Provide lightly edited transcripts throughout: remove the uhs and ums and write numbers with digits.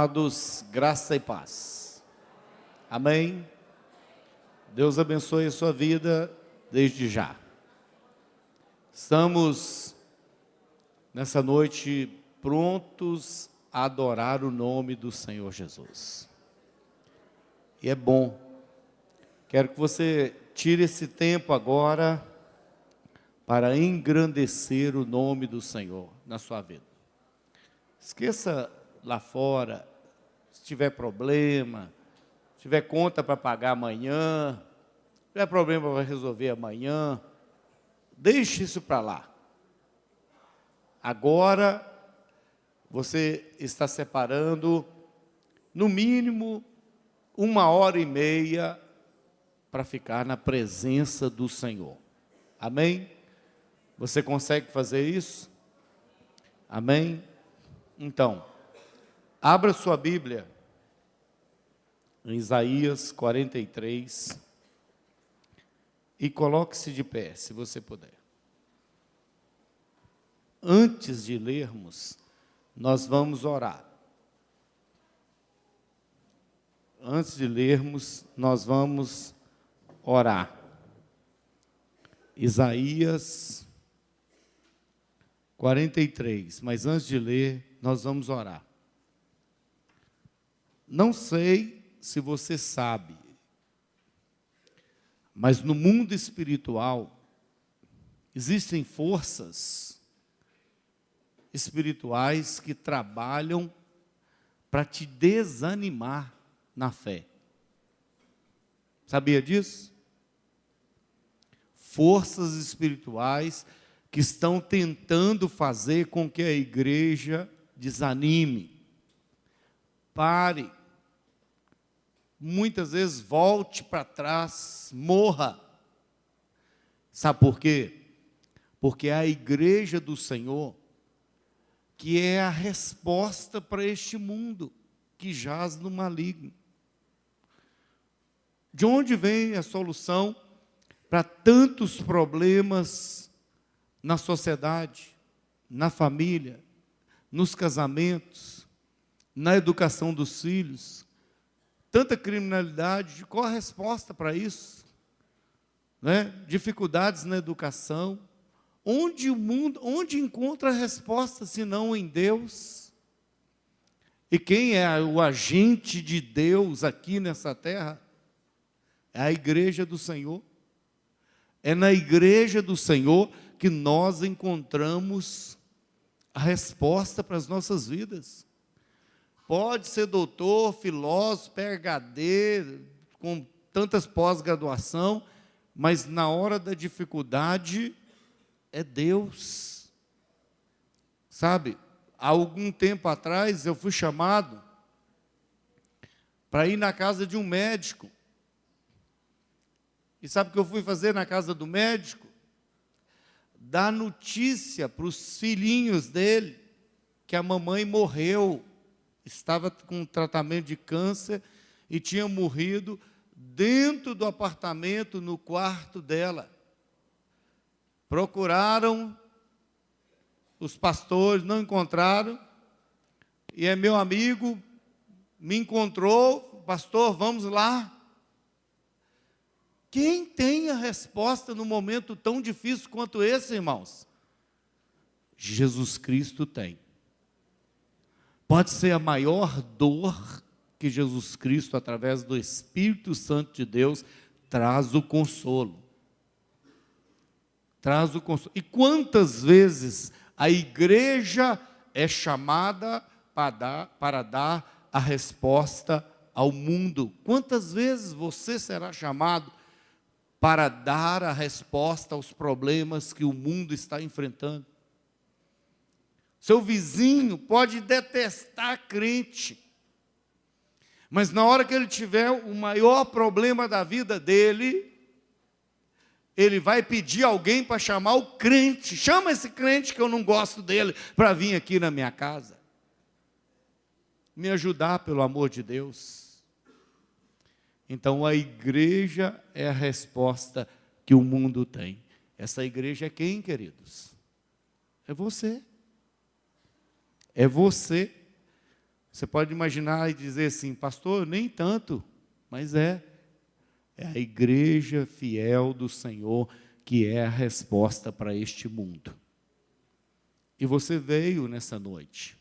Amados, graça e paz. Amém? Deus abençoe a sua vida desde já. Estamos nessa noite prontos a adorar o nome do Senhor Jesus. E é bom. Quero que você tire esse tempo agora para engrandecer o nome do Senhor na sua vida. Esqueça lá fora, se tiver problema, se tiver conta para pagar amanhã, se tiver problema para resolver amanhã, deixe isso para lá. Agora, você está separando, no mínimo, 1h30 para ficar na presença do Senhor. Amém? Você consegue fazer isso? Amém? Então, abra sua Bíblia em Isaías 43 e coloque-se de pé, se você puder. Antes de lermos, nós vamos orar. Antes de lermos, nós vamos orar. Isaías 43, mas antes de ler, nós vamos orar. Não sei se você sabe, mas no mundo espiritual, existem forças espirituais que trabalham para te desanimar na fé. Sabia disso? Forças espirituais que estão tentando fazer com que a igreja desanime, pare, muitas vezes volte para trás, morra. Sabe por quê? Porque é a igreja do Senhor que é a resposta para este mundo que jaz no maligno. De onde vem a solução para tantos problemas na sociedade, na família, nos casamentos, na educação dos filhos? Tanta criminalidade, qual a resposta para isso? Né? Dificuldades na educação. Onde encontra a resposta, se não em Deus? E quem é o agente de Deus aqui nessa terra? É a igreja do Senhor. É na igreja do Senhor que nós encontramos a resposta para as nossas vidas. Pode ser doutor, filósofo, PhD, com tantas pós-graduação, mas na hora da dificuldade é Deus. Sabe, há algum tempo atrás eu fui chamado para ir na casa de um médico. E sabe o que eu fui fazer na casa do médico? Dar notícia para os filhinhos dele que a mamãe morreu, estava com tratamento de câncer e tinha morrido dentro do apartamento, no quarto dela. Procuraram os pastores, não encontraram, e é meu amigo, me encontrou, pastor, vamos lá. Quem tem a resposta num momento tão difícil quanto esse, irmãos? Jesus Cristo tem. Pode ser a maior dor que Jesus Cristo, através do Espírito Santo de Deus, traz o consolo. Traz o consolo. E quantas vezes a igreja é chamada para dar a resposta ao mundo? Quantas vezes você será chamado para dar a resposta aos problemas que o mundo está enfrentando? Seu vizinho pode detestar crente, mas na hora que ele tiver o maior problema da vida dele, ele vai pedir alguém para chamar o crente. Chama esse crente que eu não gosto dele para vir aqui na minha casa. Me ajudar, pelo amor de Deus. Então a igreja é a resposta que o mundo tem. Essa igreja é quem, queridos? É você. É você. Você pode imaginar e dizer assim, pastor, nem tanto, mas é a igreja fiel do Senhor que é a resposta para este mundo. E você veio nessa noite,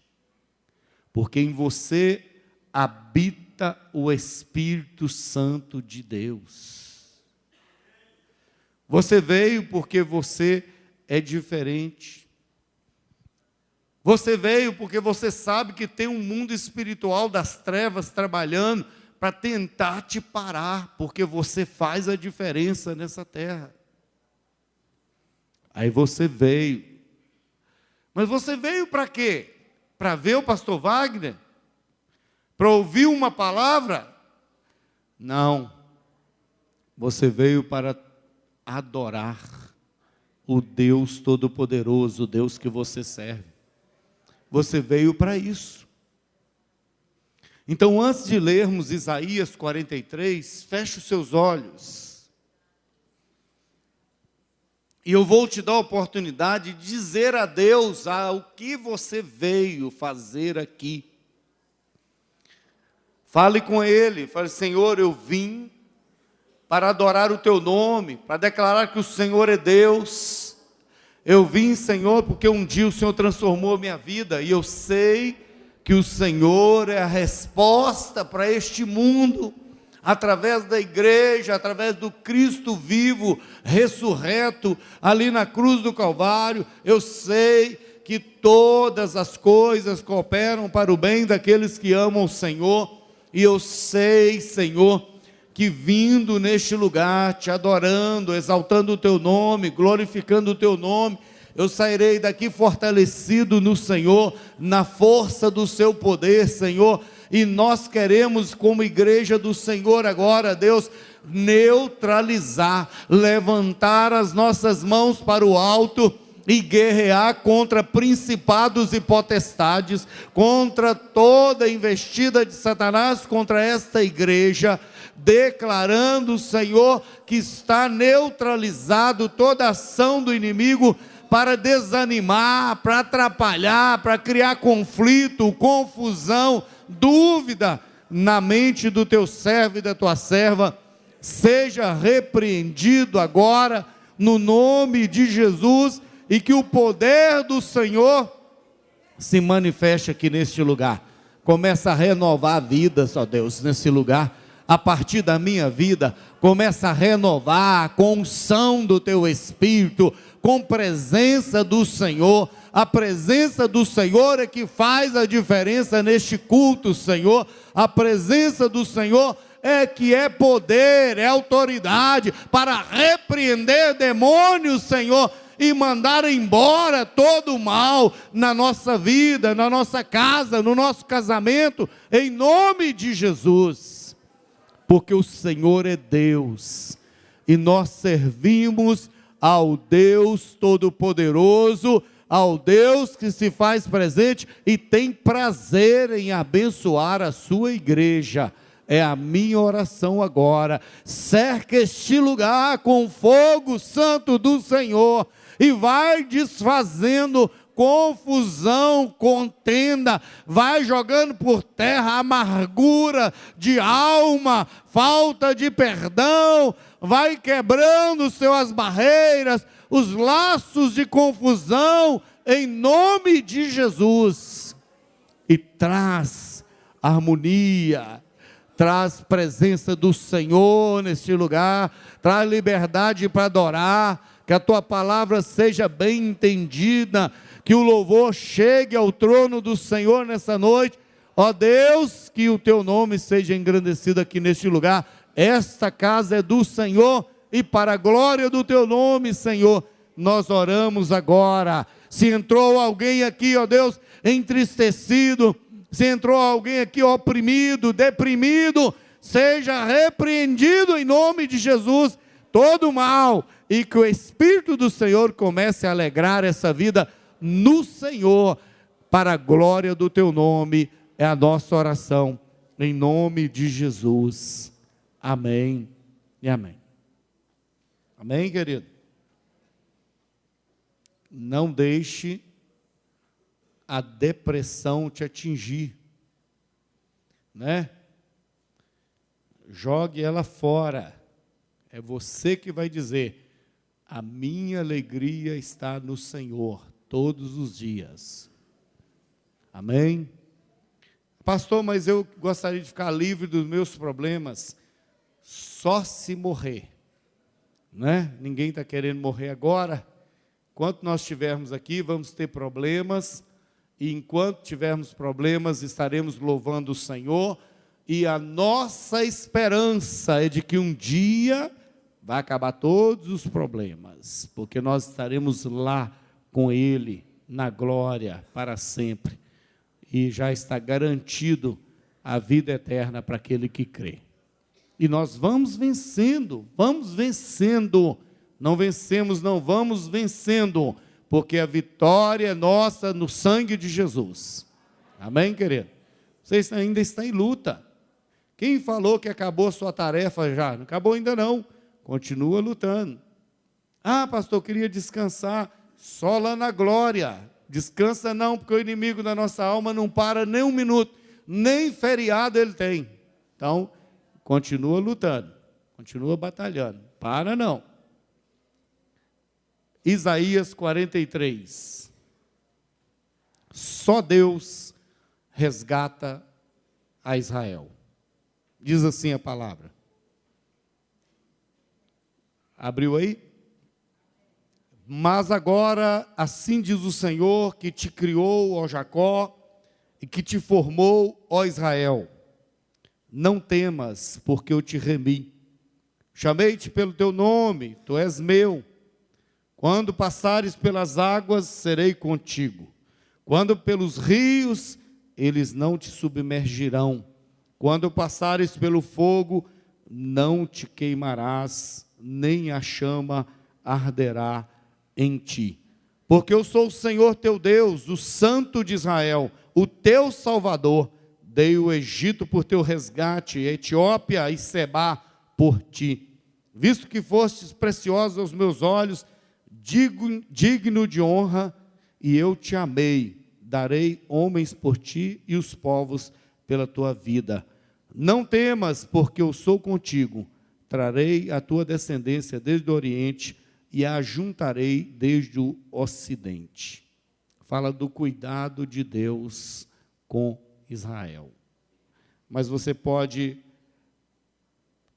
porque em você habita o Espírito Santo de Deus. Você veio porque você é diferente. Você veio porque você sabe que tem um mundo espiritual das trevas trabalhando para tentar te parar, porque você faz a diferença nessa terra. Aí você veio. Mas você veio para quê? Para ver o pastor Wagner? Para ouvir uma palavra? Não. Você veio para adorar o Deus Todo-Poderoso, o Deus que você serve. Você veio para isso. Então, antes de lermos Isaías 43, feche os seus olhos. E eu vou te dar a oportunidade de dizer a Deus o que você veio fazer aqui. Fale com Ele, fale, Senhor, eu vim para adorar o Teu nome, para declarar que o Senhor é Deus. Eu vim, Senhor, porque um dia o Senhor transformou a minha vida, e eu sei que o Senhor é a resposta para este mundo, através da igreja, através do Cristo vivo, ressurreto, ali na cruz do Calvário. Eu sei que todas as coisas cooperam para o bem daqueles que amam o Senhor, e eu sei, Senhor, que vindo neste lugar, te adorando, exaltando o Teu nome, glorificando o Teu nome, eu sairei daqui fortalecido no Senhor, na força do Seu poder, Senhor. E nós queremos, como igreja do Senhor agora, Deus, neutralizar, levantar as nossas mãos para o alto e guerrear contra principados e potestades, contra toda investida de Satanás, contra esta igreja, declarando, Senhor, que está neutralizado toda ação do inimigo para desanimar, para atrapalhar, para criar conflito, confusão, dúvida na mente do teu servo e da tua serva. Seja repreendido agora, no nome de Jesus, e que o poder do Senhor se manifeste aqui neste lugar. Começa a renovar vidas, ó Deus, nesse lugar. A partir da minha vida, começa a renovar com unção do Teu Espírito, com presença do Senhor. A presença do Senhor é que faz a diferença neste culto, Senhor. A presença do Senhor é que é poder, é autoridade para repreender demônios, Senhor, e mandar embora todo o mal na nossa vida, na nossa casa, no nosso casamento, em nome de Jesus. Porque o Senhor é Deus, e nós servimos ao Deus Todo-Poderoso, ao Deus que se faz presente e tem prazer em abençoar a sua igreja. É a minha oração agora. Cerca este lugar com fogo santo do Senhor e vai desfazendo confusão, contenda, vai jogando por terra amargura de alma, falta de perdão, vai quebrando suas barreiras, os laços de confusão, em nome de Jesus, e traz harmonia, traz presença do Senhor neste lugar, traz liberdade para adorar, que a Tua palavra seja bem entendida, que o louvor chegue ao trono do Senhor nessa noite. Ó Deus, que o Teu nome seja engrandecido aqui neste lugar. Esta casa é do Senhor, e para a glória do Teu nome, Senhor, nós oramos agora. Se entrou alguém aqui, ó Deus, entristecido, se entrou alguém aqui oprimido, deprimido, seja repreendido em nome de Jesus todo mal, e que o Espírito do Senhor comece a alegrar essa vida no Senhor, para a glória do Teu nome. É a nossa oração, em nome de Jesus. Amém e amém. Amém, querido? Não deixe a depressão te atingir. né? Jogue ela fora. É você que vai dizer: a minha alegria está no Senhor todos os dias. Amém? Pastor, mas eu gostaria de ficar livre dos meus problemas. Só se morrer, né? Ninguém está querendo morrer agora. Enquanto nós estivermos aqui, vamos ter problemas. E enquanto tivermos problemas, estaremos louvando o Senhor. E a nossa esperança é de que um dia vai acabar todos os problemas, porque nós estaremos lá com Ele, na glória, para sempre. E já está garantido a vida eterna para aquele que crê. E nós vamos vencendo. Não vencemos, não, vamos vencendo, porque a vitória é nossa no sangue de Jesus. Amém, querido? Você ainda está em luta. Quem falou que acabou a sua tarefa já? Não acabou ainda não. Continua lutando. Ah, pastor, eu queria descansar só lá na glória. Descansa não, porque o inimigo da nossa alma não para nem um minuto. Nem feriado ele tem. Então, continua lutando. Continua batalhando. Para não. Isaías 43. Só Deus resgata a Israel. Diz assim a palavra. Abriu aí? Mas agora, assim diz o Senhor, que te criou, ó Jacó, e que te formou, ó Israel. Não temas, porque eu te remi. Chamei-te pelo teu nome, tu és meu. Quando passares pelas águas, serei contigo. Quando pelos rios, eles não te submergirão. Quando passares pelo fogo, não te queimarás, nem a chama arderá em ti. Porque eu sou o Senhor teu Deus, o Santo de Israel, o teu Salvador. Dei o Egito por teu resgate, a Etiópia e Sebá por ti. Visto que fostes preciosos aos meus olhos, digno de honra, e eu te amei. Darei homens por ti e os povos pela tua vida. Não temas, porque eu sou contigo. Trarei a tua descendência desde o Oriente e a juntarei desde o Ocidente. Fala do cuidado de Deus com Israel. Mas você pode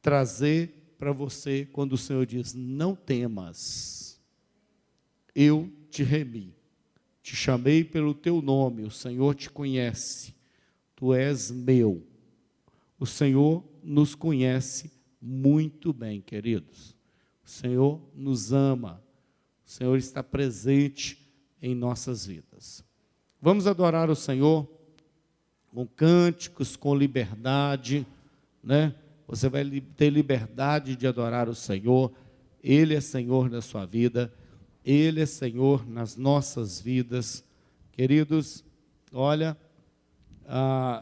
trazer para você quando o Senhor diz: não temas, eu te remi, te chamei pelo teu nome, o Senhor te conhece, tu és meu. O Senhor nos conhece muito bem, queridos. O Senhor nos ama. O Senhor está presente em nossas vidas. Vamos adorar o Senhor com cânticos, com liberdade, né? Você vai ter liberdade de adorar o Senhor. Ele é Senhor na sua vida. Ele é Senhor nas nossas vidas. Queridos, olha,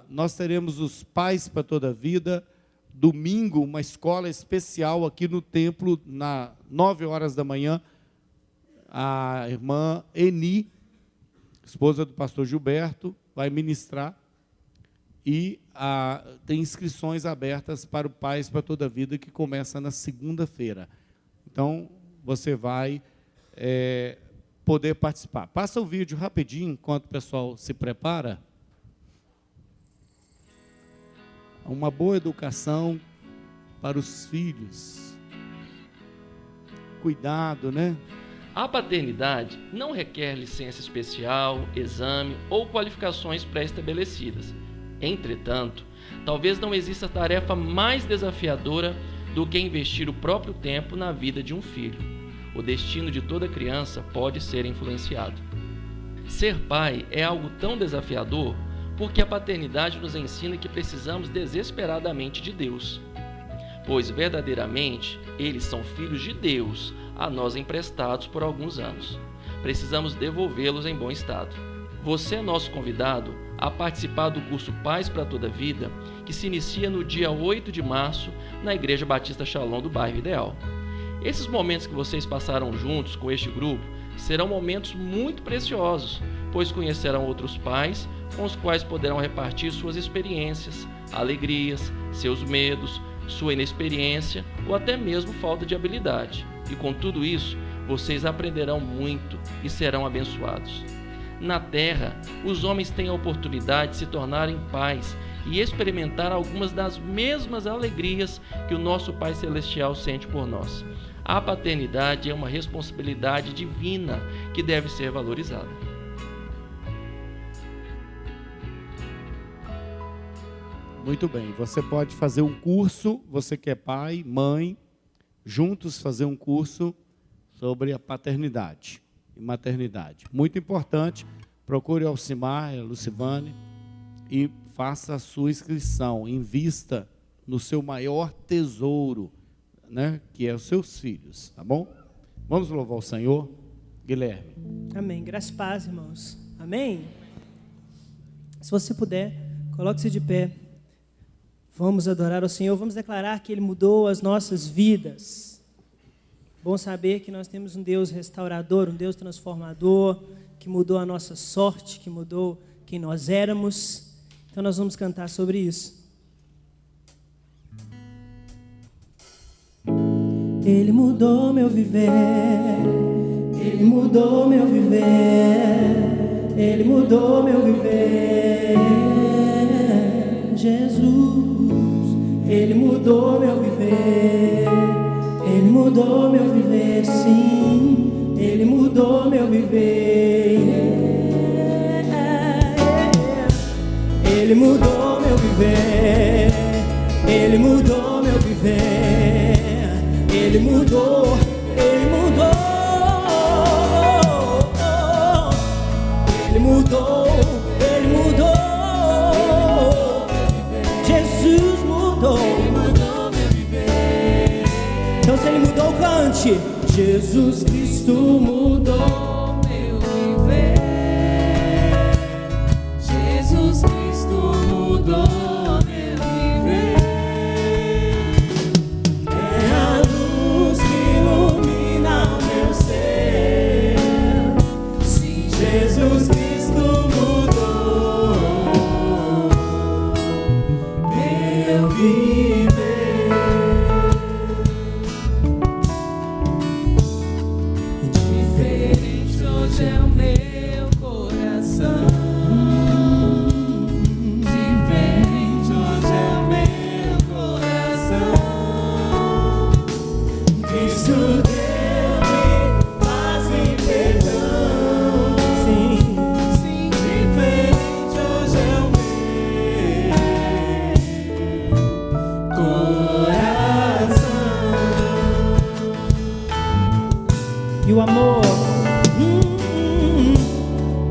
nós teremos os Pais para toda a Vida, domingo, uma escola especial aqui no templo, nas 9 horas da manhã, a irmã Eni, esposa do pastor Gilberto, vai ministrar, e tem inscrições abertas para o Pais para toda a Vida, que começa na segunda-feira. Então, você vai poder participar. Passa o vídeo rapidinho, enquanto o pessoal se prepara. Uma boa educação para os filhos. Cuidado, né? A paternidade não requer licença especial, exame ou qualificações pré-estabelecidas. Entretanto, talvez não exista tarefa mais desafiadora do que investir o próprio tempo na vida de um filho. O destino de toda criança pode ser influenciado. Ser pai é algo tão desafiador porque a paternidade nos ensina que precisamos desesperadamente de Deus, pois verdadeiramente eles são filhos de Deus, a nós emprestados por alguns anos. Precisamos devolvê-los em bom estado. Você é nosso convidado a participar do curso Pais para toda a Vida, que se inicia no dia 8 de março na Igreja Batista Shalom do Bairro Ideal. Esses momentos que vocês passaram juntos com este grupo serão momentos muito preciosos, pois conhecerão outros pais com os quais poderão repartir suas experiências, alegrias, seus medos, sua inexperiência ou até mesmo falta de habilidade. E com tudo isso, vocês aprenderão muito e serão abençoados. Na terra, os homens têm a oportunidade de se tornarem pais e experimentar algumas das mesmas alegrias que o nosso Pai Celestial sente por nós. A paternidade é uma responsabilidade divina que deve ser valorizada. Muito bem, você pode fazer um curso, você que é pai, mãe, juntos fazer um curso sobre a paternidade e maternidade. Muito importante, procure a Alcimar, a Lucivane e faça a sua inscrição, invista no seu maior tesouro, né, que é os seus filhos, tá bom? Vamos louvar o Senhor, Guilherme. Amém, graças e paz, irmãos. Amém? Se você puder, coloque-se de pé. Vamos adorar ao Senhor, vamos declarar que Ele mudou as nossas vidas. Bom saber que nós temos um Deus restaurador, um Deus transformador, que mudou a nossa sorte, que mudou quem nós éramos. Então nós vamos cantar sobre isso. Ele mudou meu viver, Ele mudou meu viver, Ele mudou meu viver, Jesus. Ele mudou meu viver, Ele mudou meu viver, sim, Ele mudou meu viver. Ele mudou meu viver, Ele mudou meu viver, Ele mudou, Ele mudou, Ele mudou, Ele mudou, Jesus mudou, Ele mudou meu viver. Então se Ele mudou, cante. Jesus Cristo mudou meu viver, Jesus Cristo mudou meu viver. É a luz que ilumina o meu ser, sim, Jesus Cristo mudou meu viver. Diferente hoje é o meu coração, diferente hoje é o meu coração. Cristo deu-me paz e perdão, sim, sim, diferente hoje é o meu coração. E o amor,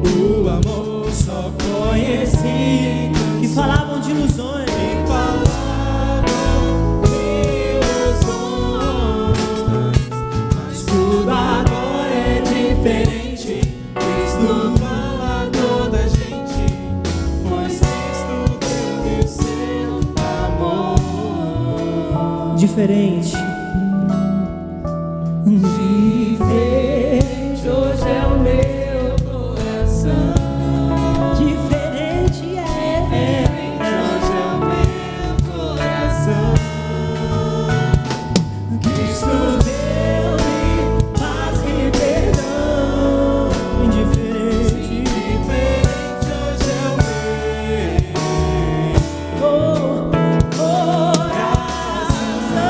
o amor só conheci, que falavam de ilusões, que falavam de ilusões, mas tudo agora é diferente. Cristo fala a toda a gente, pois Cristo deu o seu amor. Diferente. Diferente hoje é o meu coração. Diferente hoje é o meu coração. Cristo deu-me paz e perdão. Diferente hoje é o meu coração.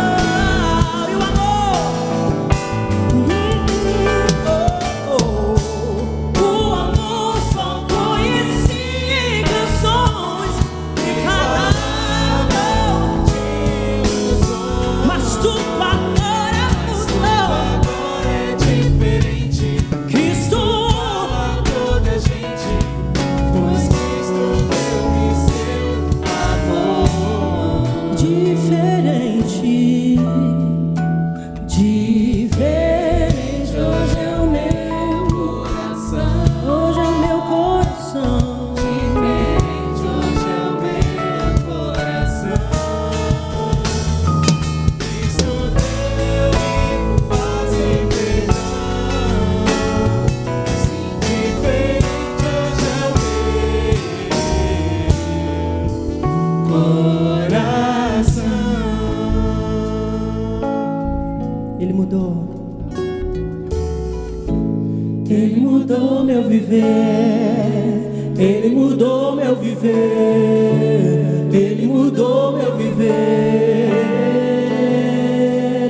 viver, Ele mudou meu viver, Ele mudou meu viver.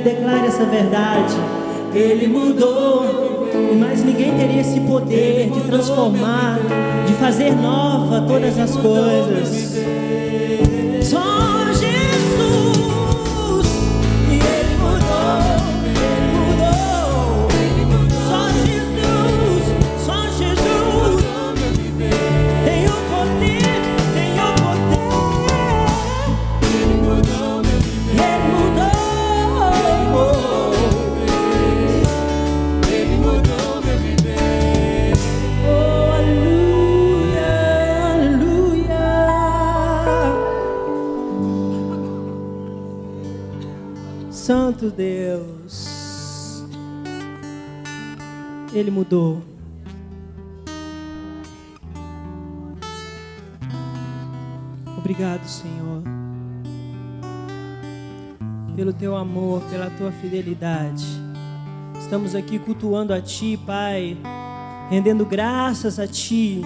Declare essa verdade. Ele mudou, e mais ninguém teria esse poder de transformar, de fazer nova todas as coisas. Só Jesus, e Ele mudou, Ele mudou. Só Jesus, só Jesus tem o poder, tem o poder. Ele mudou meu viver, Ele mudou. Ele mudou meu viver. Oh, aleluia, aleluia. Santo Deus, Ele mudou. Obrigado, Senhor, pelo Teu amor, pela Tua fidelidade. Estamos aqui cultuando a Ti, Pai, rendendo graças a Ti,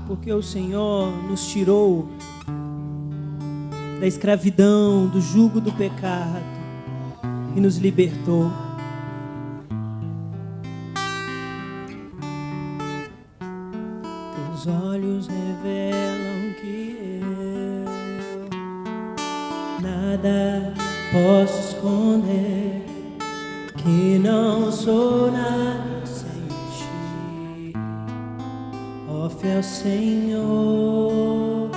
porque o Senhor nos tirou da escravidão, do jugo do pecado e nos libertou. Teus olhos revelam que eu nada posso esconder, que não sou nada sem Ti, ó fiel Senhor.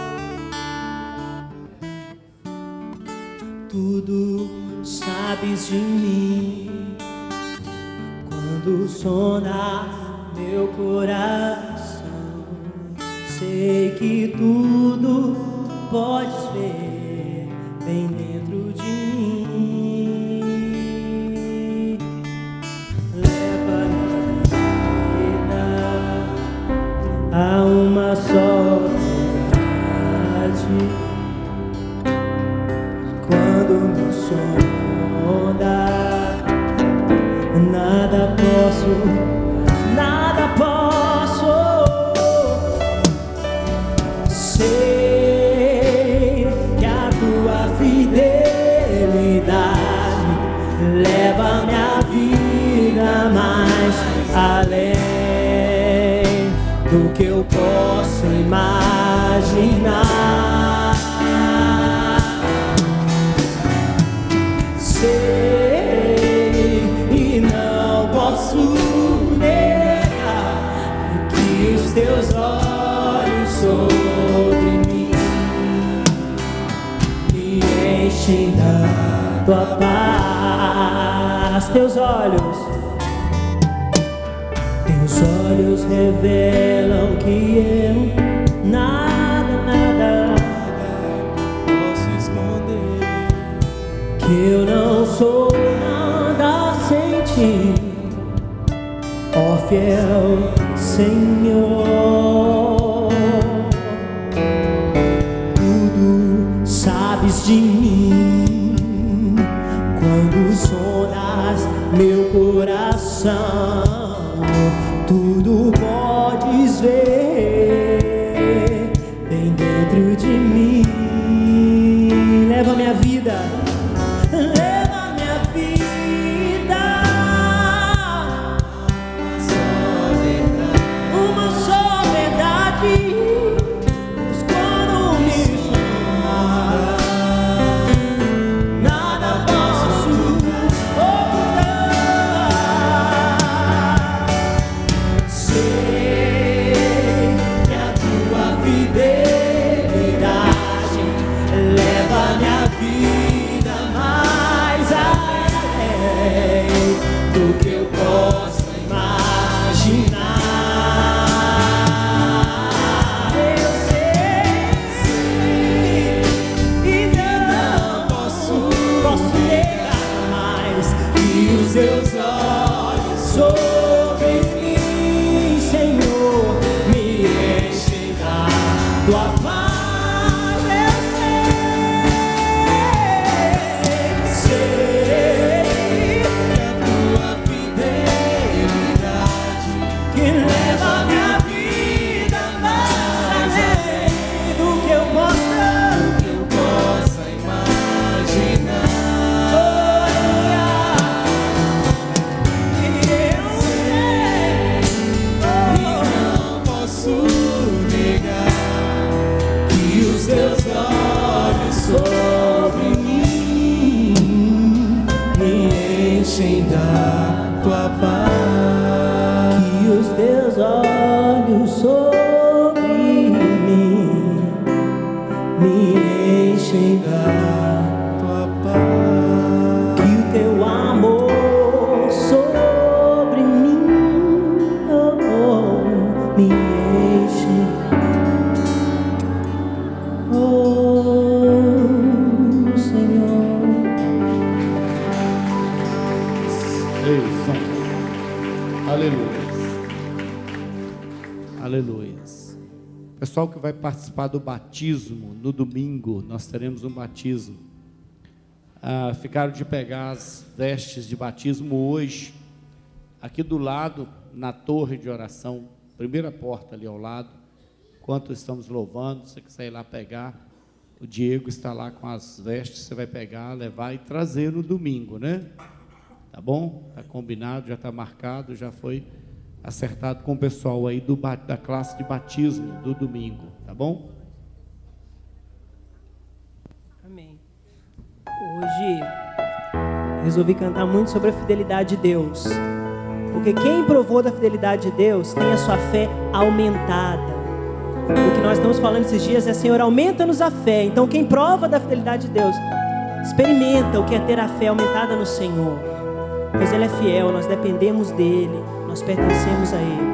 Tudo sabes de mim, quando sonda meu coração, sei que tudo podes ver bem dentro de mim. Leva minha vida a uma só verdade. Quando me sonda, nada posso. Sei que a Tua fidelidade leva minha vida mais além do que eu posso imaginar. Sei e não posso negar que os Teus olhos sobre mim me enchem da Tua paz. Teus olhos revelam que eu nada posso esconder, que eu não sou nada sem Ti, ó fiel Senhor. Tudo sabes de mim, quando sondas meu coração, tudo podes ver bem dentro de mim. Leva minha vida, leva minha vida, uma só verdade. Pois quando me sonda, nada posso ocultar. Sei em dar tua paz. que o teu amor sobre mim me enche. Senhor. Aleluia. Aleluia. Pessoal que vai participar do batismo no domingo, nós teremos um batismo. Ficaram de pegar as vestes de batismo hoje, aqui do lado, na torre de oração, primeira porta ali ao lado. Enquanto estamos louvando, você quiser ir lá pegar, o Diego está lá com as vestes, você vai pegar, levar e trazer no domingo, né? Tá bom? Está combinado, já está marcado, já foi acertado com o pessoal aí da classe de batismo do domingo, tá bom? Amém. Hoje resolvi cantar muito sobre a fidelidade de Deus, porque quem provou da fidelidade de Deus tem a sua fé aumentada. O que nós estamos falando esses dias é: Senhor, aumenta-nos a fé. Então quem prova da fidelidade de Deus experimenta o que é ter a fé aumentada no Senhor, pois Ele é fiel, nós dependemos dEle, nós pertencemos a Ele.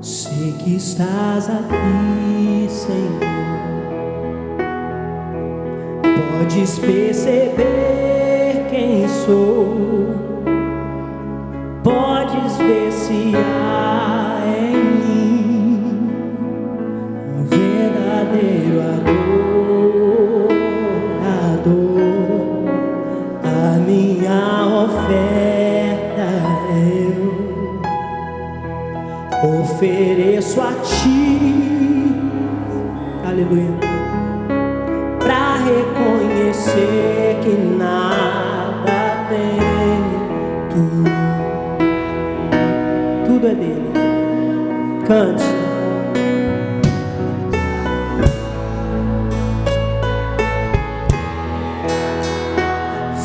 Sei que estás aqui, Senhor. Podes perceber quem sou. Podes ver se há em mim um verdadeiro adorador. A minha oferta eu ofereço a Ti, aleluia, pra reconhecer que nada tem tudo é dele. Cante.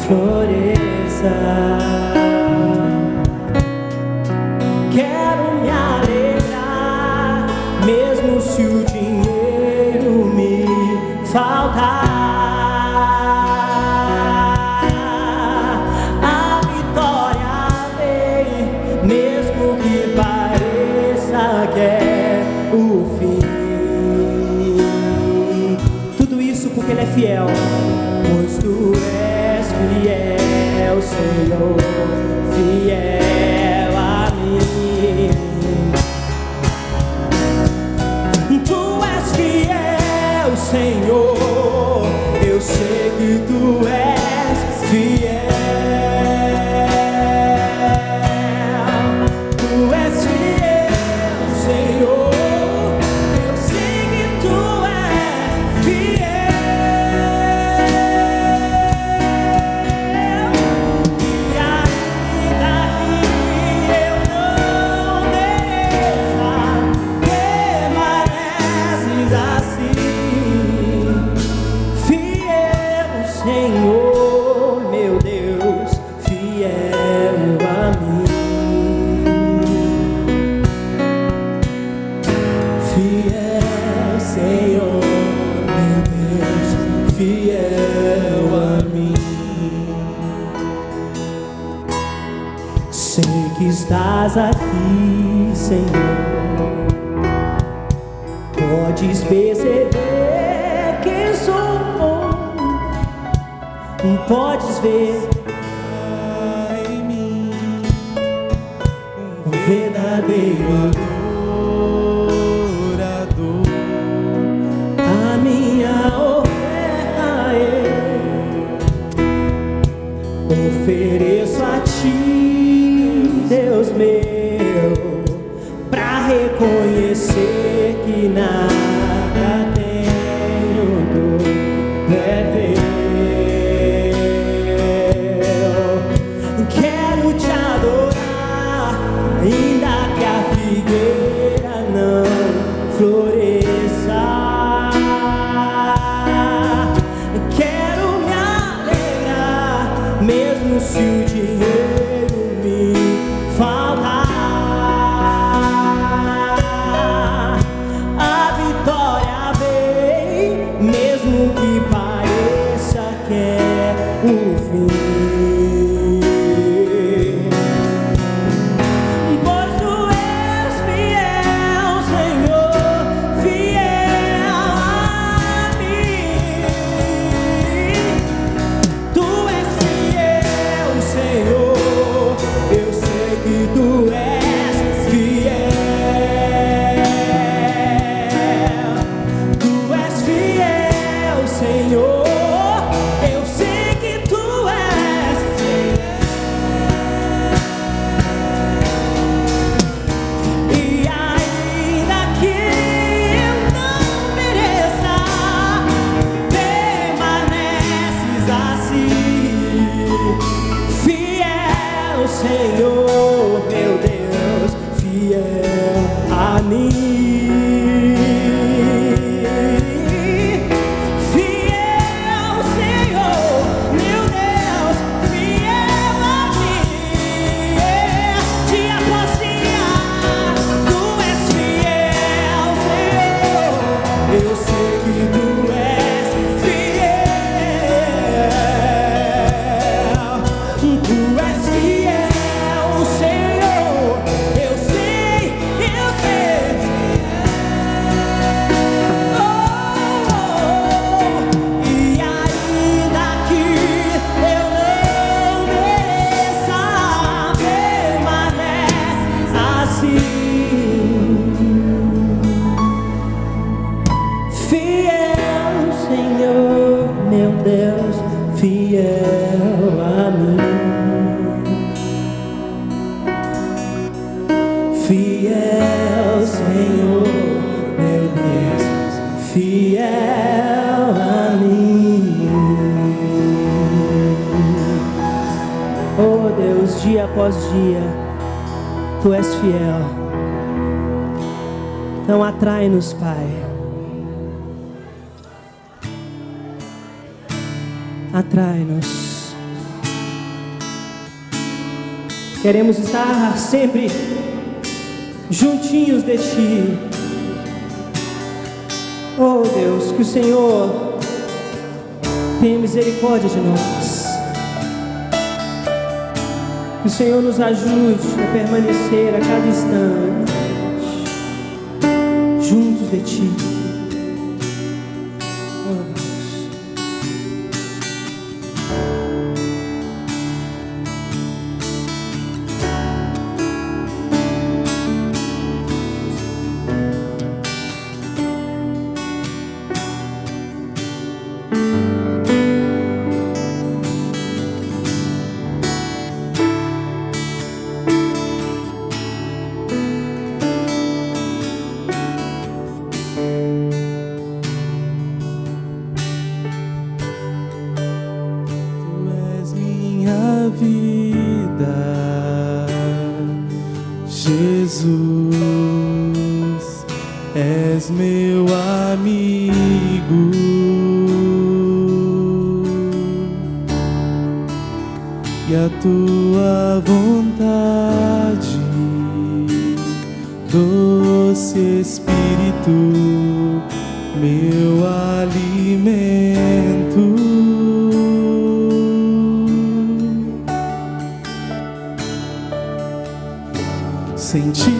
Floresça. Quero me alegrar, mesmo se o dinheiro me faltar. A vitória vem, mesmo que pareça que é o fim. Tudo isso porque Ele é fiel, pois Tu és fiel, Senhor, fiel a mim. Tu és fiel, Senhor, eu sei que Tu és fiel. Tu és fiel, Senhor, eu sei que Tu és fiel. E ainda que eu não mereça, permaneces assim, fiel, Senhor, meu Deus, fiel a mim. Fiel, Senhor, meu Deus, fiel a mim. Sei que estás aqui, Senhor. Podes perceber quem sou. Podes ver em mim um verdadeiro adorador. A minha oferta eu ofereço a Ti, Deus meu, pra reconhecer que nada tenho, tudo é teu. Quero Te adorar, ainda que a figueira não floresça. Quero me alegrar, mesmo se o dinheiro me faltar. após dia, Tu és fiel. Então atrai-nos, Pai. Atrai-nos. Queremos estar sempre juntinhos de Ti. Oh Deus, que o Senhor tenha misericórdia de nós. Que o Senhor nos ajude a permanecer a cada instante juntos de Ti. Oh Deus. Jesus, és meu amigo, e a Tua vontade, doce Espírito, meu alimento. Sem Ti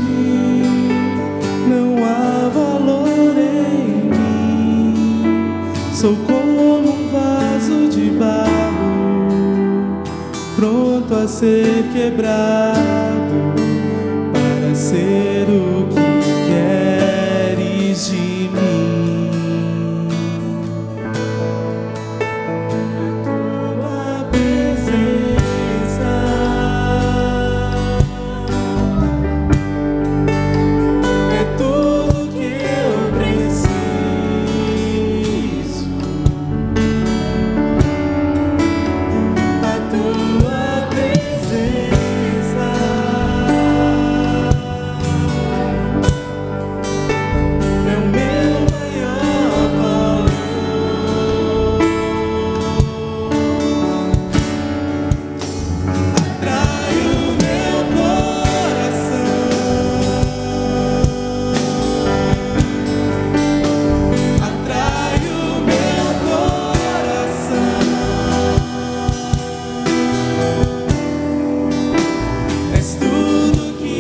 não há valor em mim. Sou como um vaso de barro, pronto a ser quebrado, para ser o que queres de mim. Tua presença é tudo que eu preciso. A Tua presença é o meu maior valor. Atrai o meu coração, atrai o meu coração. És tudo que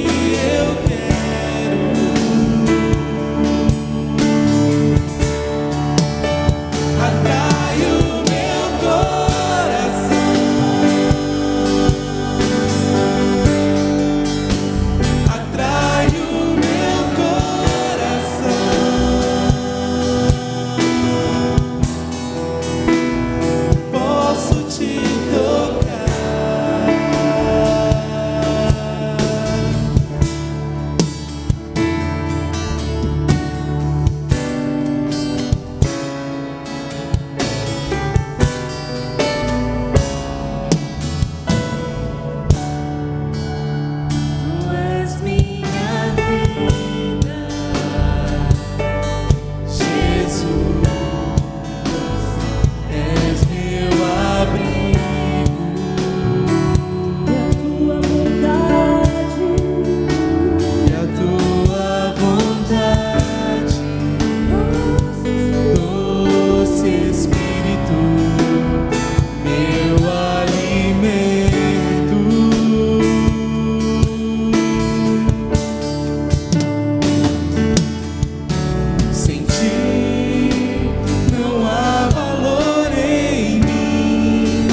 eu quero. Atrai o meu coração, atrai o meu coração. Posso Te tocar. Tu és minha vida, Jesus, és meu abrigo, E a Tua vontade, e a Tua vontade, doce Espírito, meu alimento. Sem Ti não há valor em mim.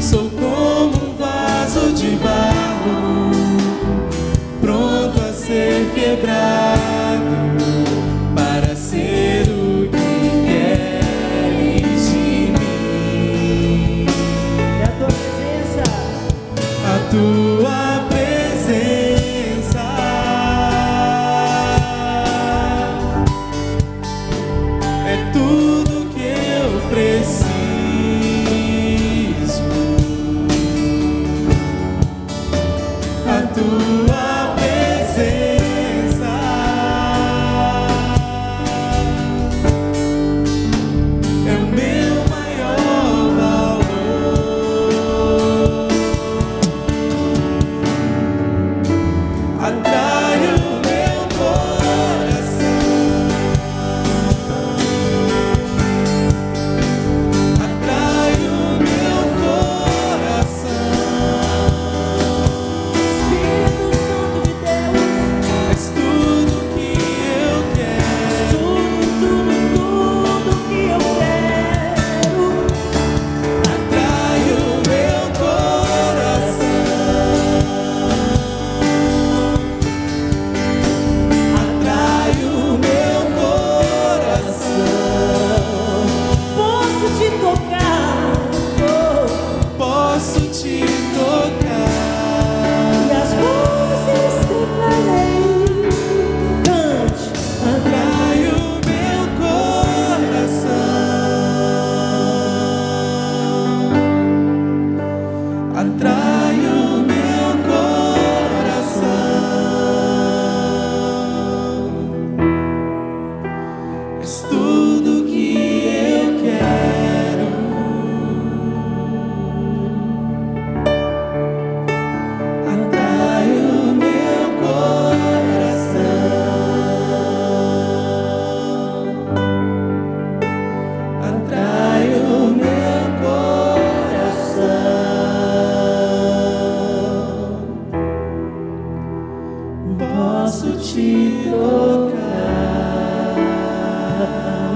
Sou como um vaso de barro, pronto a ser quebrado, para ser o que queres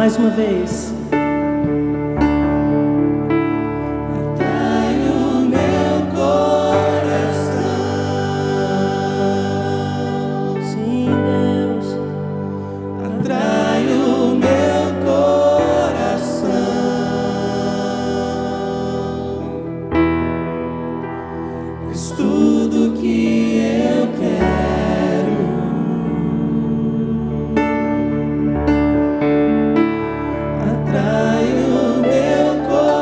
Mais uma vez. Atrai o meu coração. Sim, Deus. Atrai o meu coração. És tudo que eu quero. Atrai o meu coração.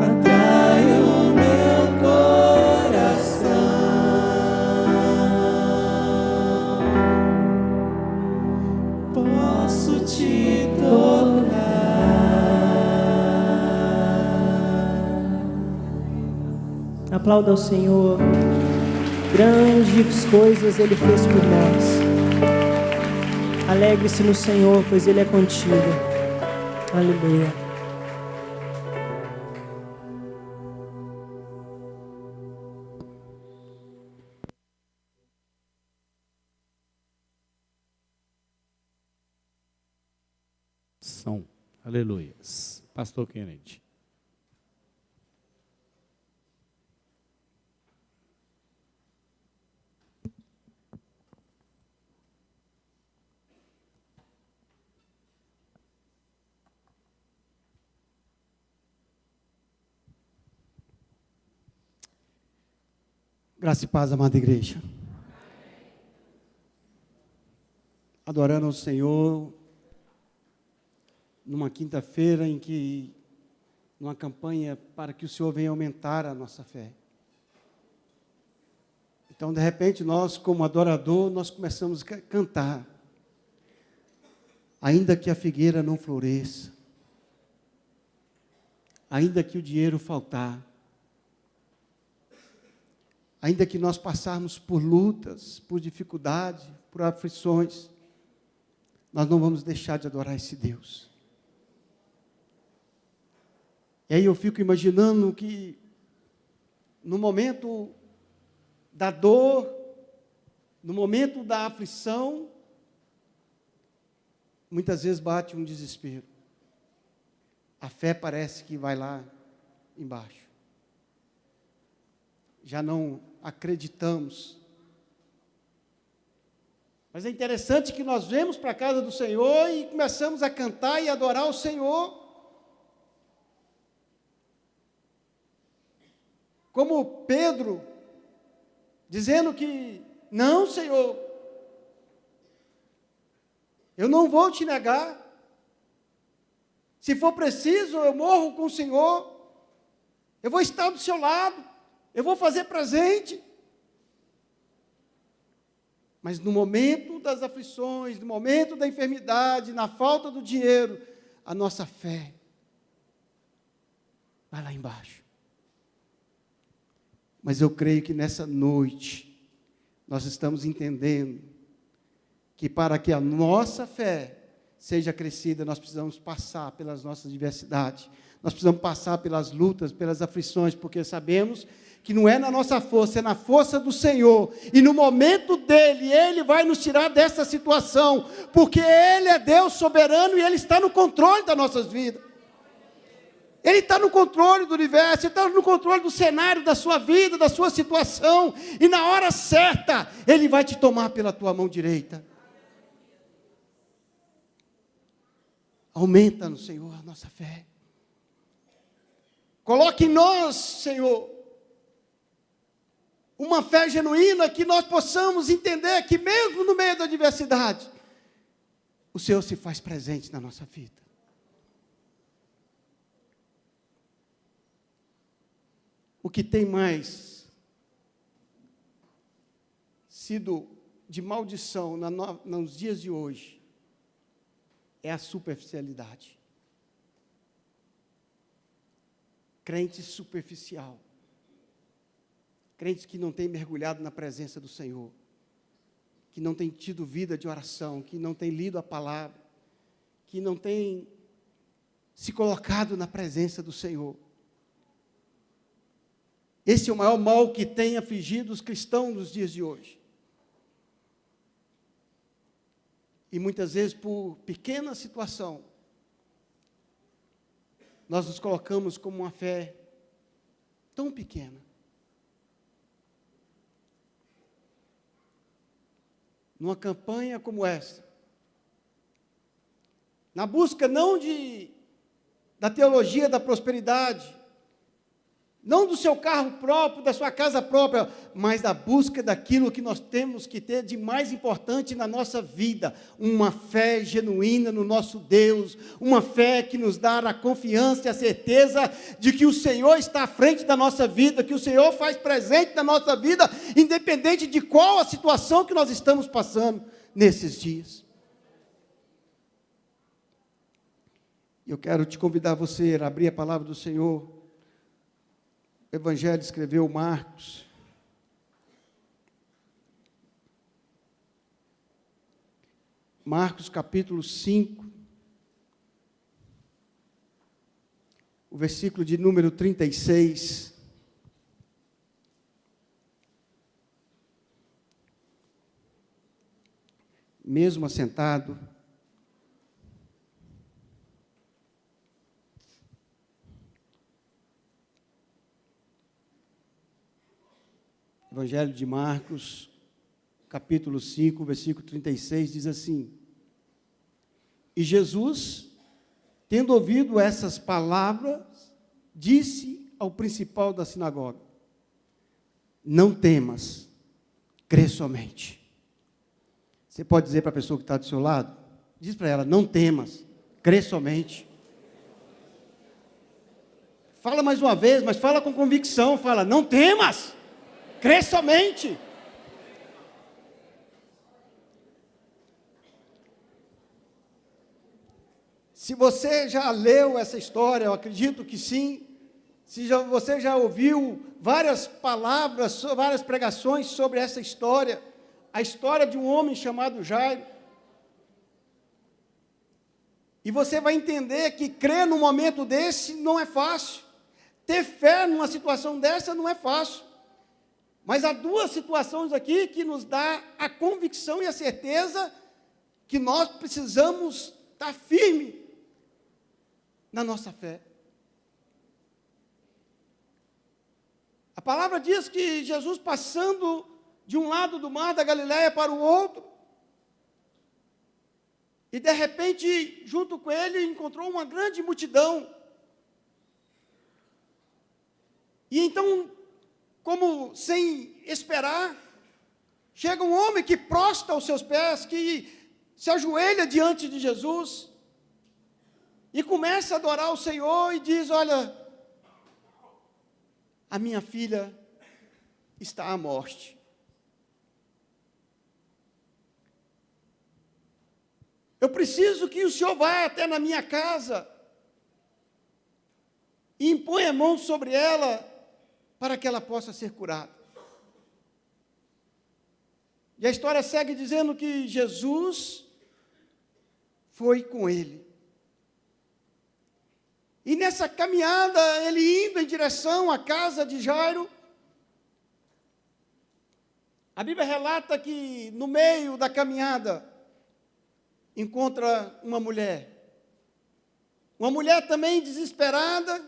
Atrai o meu coração. Posso te tocar. Aplauda ao Senhor. Grandes coisas Ele fez por nós. Alegre-se no Senhor, pois Ele é contigo. Aleluia. São. Aleluia. Pastor Kennedy. Graça e paz, amada igreja. Adorando ao Senhor, numa quinta-feira em que, numa campanha para que o Senhor venha aumentar a nossa fé. Então, de repente, nós, como adorador, nós começamos a cantar. Ainda que a figueira não floresça, ainda que o dinheiro faltar, ainda que nós passarmos por lutas, por dificuldade, por aflições, nós não vamos deixar de adorar esse Deus. E aí eu fico imaginando que, no momento da dor, no momento da aflição, muitas vezes bate um desespero. A fé parece que vai lá embaixo. Já não acreditamos. Mas é interessante que nós vemos para a casa do Senhor e começamos a cantar e adorar o Senhor. Como Pedro, dizendo que, não, Senhor, eu não vou te negar. Se for preciso, eu morro com o Senhor. Eu vou estar do seu lado. Eu vou fazer presente. Mas no momento das aflições, no momento da enfermidade, na falta do dinheiro, a nossa fé vai lá embaixo. Mas eu creio que nessa noite, nós estamos entendendo que para que a nossa fé seja crescida, nós precisamos passar pelas nossas diversidades, nós precisamos passar pelas lutas, pelas aflições, porque sabemos que não é na nossa força, é na força do Senhor, e no momento dEle, Ele vai nos tirar dessa situação, porque Ele é Deus soberano e Ele está no controle das nossas vidas. Ele está no controle do universo, Ele está no controle do cenário da sua vida, da sua situação, e na hora certa, Ele vai te tomar pela tua mão direita. Aumenta no Senhor a nossa fé. Coloque em nós, Senhor, uma fé genuína, que nós possamos entender que mesmo no meio da adversidade, o Senhor se faz presente na nossa vida. O que tem mais sido de maldição nos dias de hoje é a superficialidade. Crente superficial. Crentes que não têm mergulhado na presença do Senhor, que não têm tido vida de oração, que não têm lido a palavra, que não têm se colocado na presença do Senhor. Esse é o maior mal que tem afligido os cristãos nos dias de hoje. E muitas vezes, por pequena situação, nós nos colocamos como uma fé tão pequena. Numa campanha como essa, na busca não da teologia da prosperidade, não do seu carro próprio, da sua casa própria, mas da busca daquilo que nós temos que ter de mais importante na nossa vida, uma fé genuína no nosso Deus, uma fé que nos dá a confiança e a certeza de que o Senhor está à frente da nossa vida, que o Senhor faz presente na nossa vida, independente de qual a situação que nós estamos passando nesses dias. Eu quero te convidar você a abrir a palavra do Senhor. O Evangelho escreveu Marcos. Marcos capítulo 5. O versículo de número 36. Mesmo assentado, Evangelho de Marcos, capítulo 5, versículo 36, diz assim: E Jesus, tendo ouvido essas palavras, disse ao principal da sinagoga: Não temas, crê somente. Você pode dizer para a pessoa que está do seu lado? Diz para ela: não temas, crê somente. Fala mais uma vez, mas fala com convicção, fala: não temas, crê somente. Se você já leu essa história, eu acredito que sim. Você já ouviu várias palavras, várias pregações sobre essa história, a história de um homem chamado Jairo. E você vai entender que crer num momento desse não é fácil. Ter fé numa situação dessa não é fácil. Mas há duas situações aqui que nos dá a convicção e a certeza que nós precisamos estar firme na nossa fé. A palavra diz que Jesus, passando de um lado do mar da Galileia para o outro, e de repente, junto com ele, encontrou uma grande multidão. E então, como sem esperar, chega um homem que prostra aos seus pés, que se ajoelha diante de Jesus, e começa a adorar o Senhor e diz: olha, a minha filha está à morte. Eu preciso que o Senhor vá até na minha casa e imponha a mão sobre ela para que ela possa ser curada. E a história segue dizendo que Jesus foi com ele. E nessa caminhada, ele indo em direção à casa de Jairo, a Bíblia relata que no meio da caminhada encontra uma mulher também desesperada,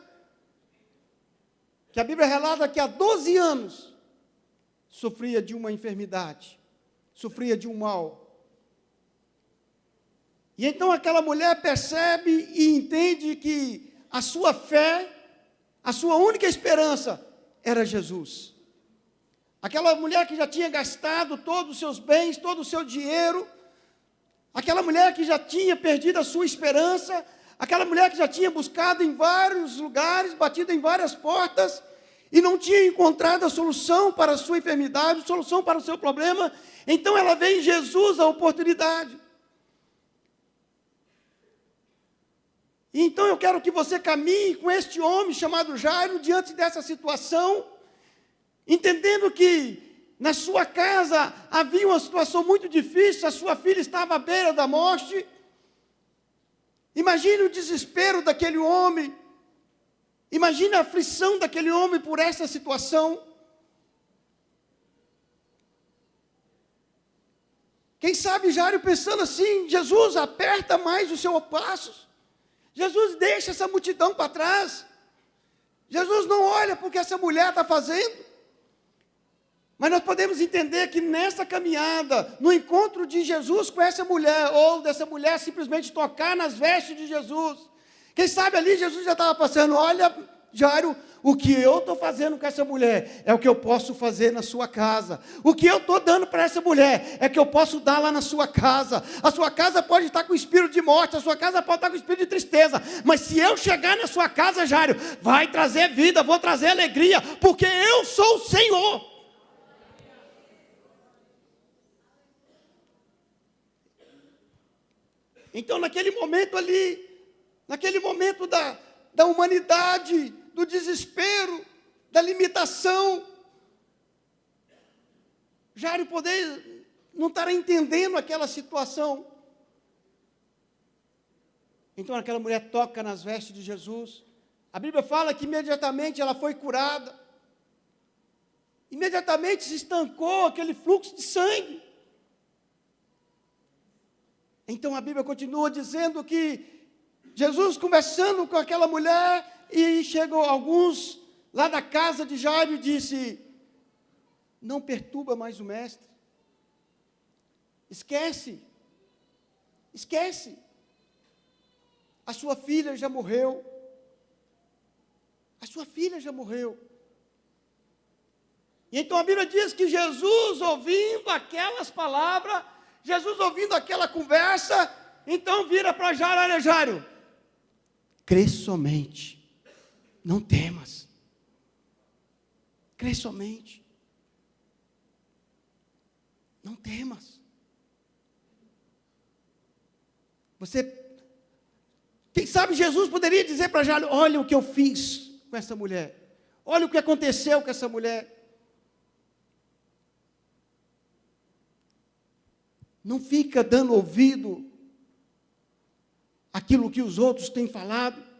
que a Bíblia relata que há 12 anos sofria de uma enfermidade, sofria de um mal. E então aquela mulher percebe e entende que a sua fé, a sua única esperança era Jesus. Aquela mulher que já tinha gastado todos os seus bens, todo o seu dinheiro, aquela mulher que já tinha perdido a sua esperança, aquela mulher que já tinha buscado em vários lugares, batido em várias portas, e não tinha encontrado a solução para a sua enfermidade, a solução para o seu problema. Então ela vê em Jesus a oportunidade. E então eu quero que você caminhe com este homem chamado Jairo diante dessa situação, entendendo que na sua casa havia uma situação muito difícil, a sua filha estava à beira da morte. Imagine o desespero daquele homem, imagine a aflição daquele homem por essa situação. Quem sabe Jairo pensando assim: Jesus, aperta mais os seus passos. Jesus, deixa essa multidão para trás. Jesus, não olha porque essa mulher está fazendo. Mas nós podemos entender que nessa caminhada, no encontro de Jesus com essa mulher, ou dessa mulher simplesmente tocar nas vestes de Jesus, quem sabe ali Jesus já estava passando: olha, Jairo, o que eu estou fazendo com essa mulher é o que eu posso fazer na sua casa. O que eu estou dando para essa mulher é que eu posso dar lá na sua casa. A sua casa pode estar com espírito de morte, a sua casa pode estar com espírito de tristeza, mas se eu chegar na sua casa, Jairo, vai trazer vida, vou trazer alegria, porque eu sou o Senhor. Então, naquele momento ali, naquele momento da humanidade, do desespero, da limitação, Jairo não estará entendendo aquela situação. Então aquela mulher toca nas vestes de Jesus. A Bíblia fala que imediatamente ela foi curada. Imediatamente se estancou aquele fluxo de sangue. Então a Bíblia continua dizendo que Jesus conversando com aquela mulher, e chegou alguns lá da casa de Jairo e disse: não perturba mais o mestre. Esquece. A sua filha já morreu. A sua filha já morreu. E então a Bíblia diz que Jesus, ouvindo aquelas palavras, Jesus ouvindo aquela conversa, então vira para Jairo: olha, Jairo, crê somente. Não temas. Crê somente. Não temas. Quem sabe Jesus poderia dizer para Jairo: olha o que eu fiz com essa mulher. Olha o que aconteceu com essa mulher. Não fica dando ouvido àquilo que os outros têm falado,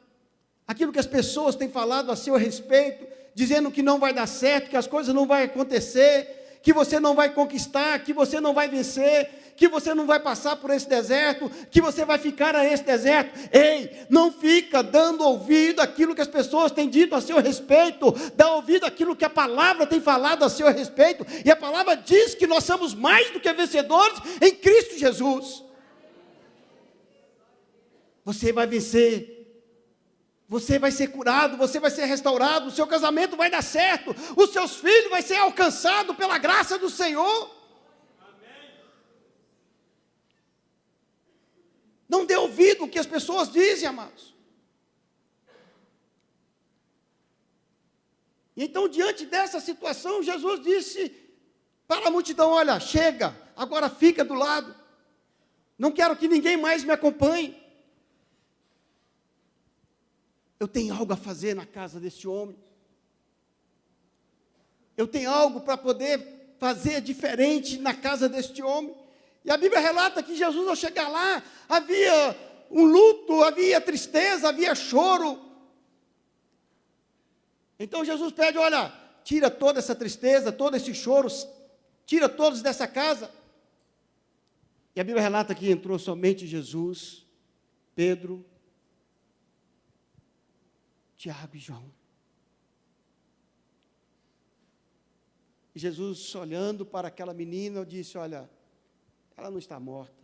aquilo que as pessoas têm falado a seu respeito, dizendo que não vai dar certo, que as coisas não vão acontecer, que você não vai conquistar, que você não vai vencer, que você não vai passar por esse deserto, que você vai ficar a esse deserto. Ei, não fica dando ouvido àquilo que as pessoas têm dito a seu respeito, dá ouvido àquilo que a palavra tem falado a seu respeito, e a palavra diz que nós somos mais do que vencedores em Cristo Jesus. Você vai vencer. Você vai ser curado, você vai ser restaurado, o seu casamento vai dar certo, os seus filhos vão ser alcançados pela graça do Senhor. Amém. Não dê ouvido o que as pessoas dizem, amados. E então, diante dessa situação, Jesus disse para a multidão: olha, chega, agora fica do lado, não quero que ninguém mais me acompanhe. Eu tenho algo a fazer na casa desse homem. Eu tenho algo para poder fazer diferente na casa deste homem. E a Bíblia relata que Jesus, ao chegar lá, havia um luto, havia tristeza, havia choro. Então Jesus pede: olha, tira toda essa tristeza, todo esse choro, tira todos dessa casa. E a Bíblia relata que entrou somente Jesus, Pedro, Tiago e João. E Jesus, olhando para aquela menina, disse: olha, ela não está morta,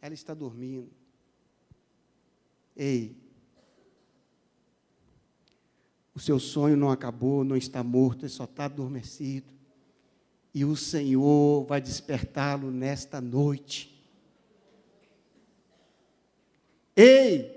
ela está dormindo. Ei, o seu sonho não acabou, não está morto, ele só está adormecido. E o Senhor vai despertá-lo nesta noite. Ei,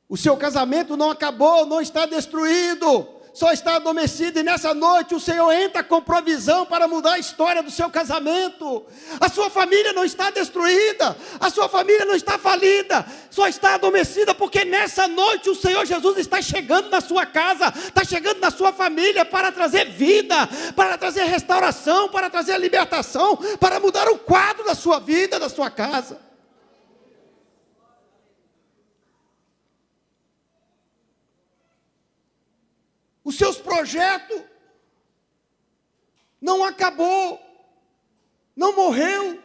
o seu casamento não acabou, não está destruído, só está adormecido, e nessa noite o Senhor entra com provisão para mudar a história do seu casamento. A sua família não está destruída, a sua família não está falida, só está adormecida, porque nessa noite o Senhor Jesus está chegando na sua casa, está chegando na sua família para trazer vida, para trazer restauração, para trazer libertação, para mudar o quadro da sua vida, da sua casa. Os seus projetos não acabou, não morreu.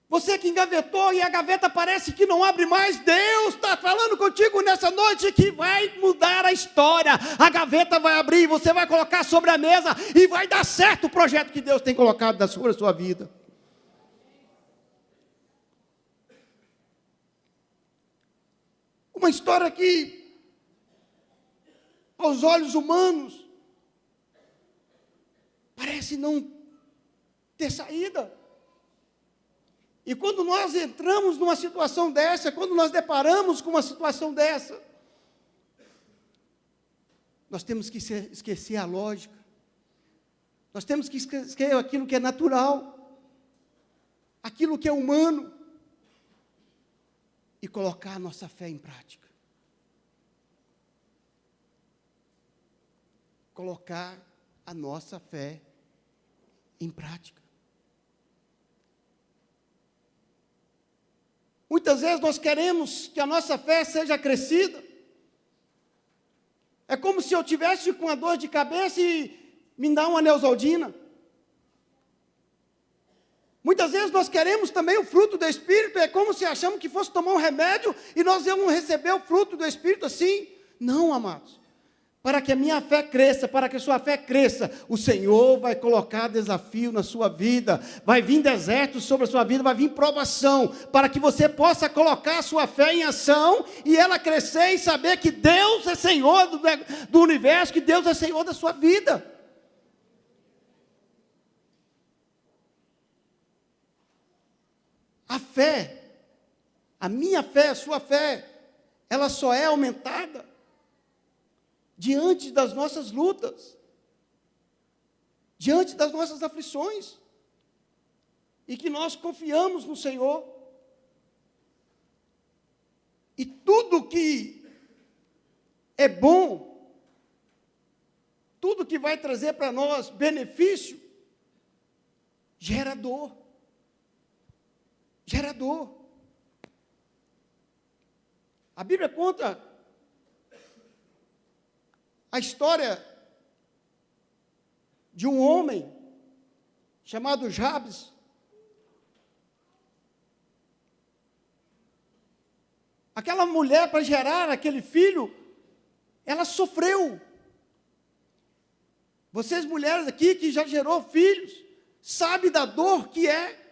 Você que engavetou e a gaveta parece que não abre mais, Deus está falando contigo nessa noite que vai mudar a história. A gaveta vai abrir, você vai colocar sobre a mesa e vai dar certo o projeto que Deus tem colocado sobre a sua vida. Uma história que, aos olhos humanos, parece não ter saída. E quando nós entramos numa situação dessa, quando nós deparamos com uma situação dessa, nós temos que esquecer a lógica. Nós temos que esquecer aquilo que é natural, aquilo que é humano, e colocar a nossa fé em prática. Colocar a nossa fé em prática. Muitas vezes nós queremos que a nossa fé seja crescida. É como se eu tivesse com a dor de cabeça e me dá uma Neosaldina. Muitas vezes nós queremos também o fruto do Espírito, é como se achamos que fosse tomar um remédio e nós íamos receber o fruto do Espírito assim. Não, amados. Para que a minha fé cresça, para que a sua fé cresça, o Senhor vai colocar desafio na sua vida, vai vir deserto sobre a sua vida, vai vir provação, para que você possa colocar a sua fé em ação e ela crescer e saber que Deus é Senhor do universo, que Deus é Senhor da sua vida. A fé, a minha fé, a sua fé, ela só é aumentada diante das nossas lutas, diante das nossas aflições, e que nós confiamos no Senhor. E tudo que é bom, tudo que vai trazer para nós benefício, gera dor. Gera dor. A Bíblia conta a história de um homem chamado Jabes. Aquela mulher, para gerar aquele filho, ela sofreu. Vocês mulheres aqui que já gerou filhos, sabem da dor que é.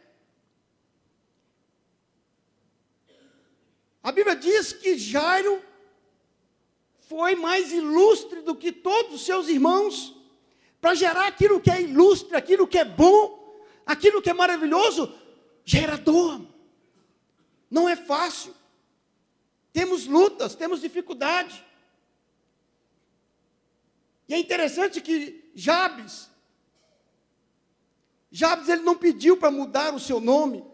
A Bíblia diz que Jairo foi mais ilustre do que todos os seus irmãos, para gerar aquilo que é ilustre, aquilo que é bom, aquilo que é maravilhoso, gera dor. Não é fácil. Temos lutas, temos dificuldade. E é interessante que Jabes ele não pediu para mudar o seu nome.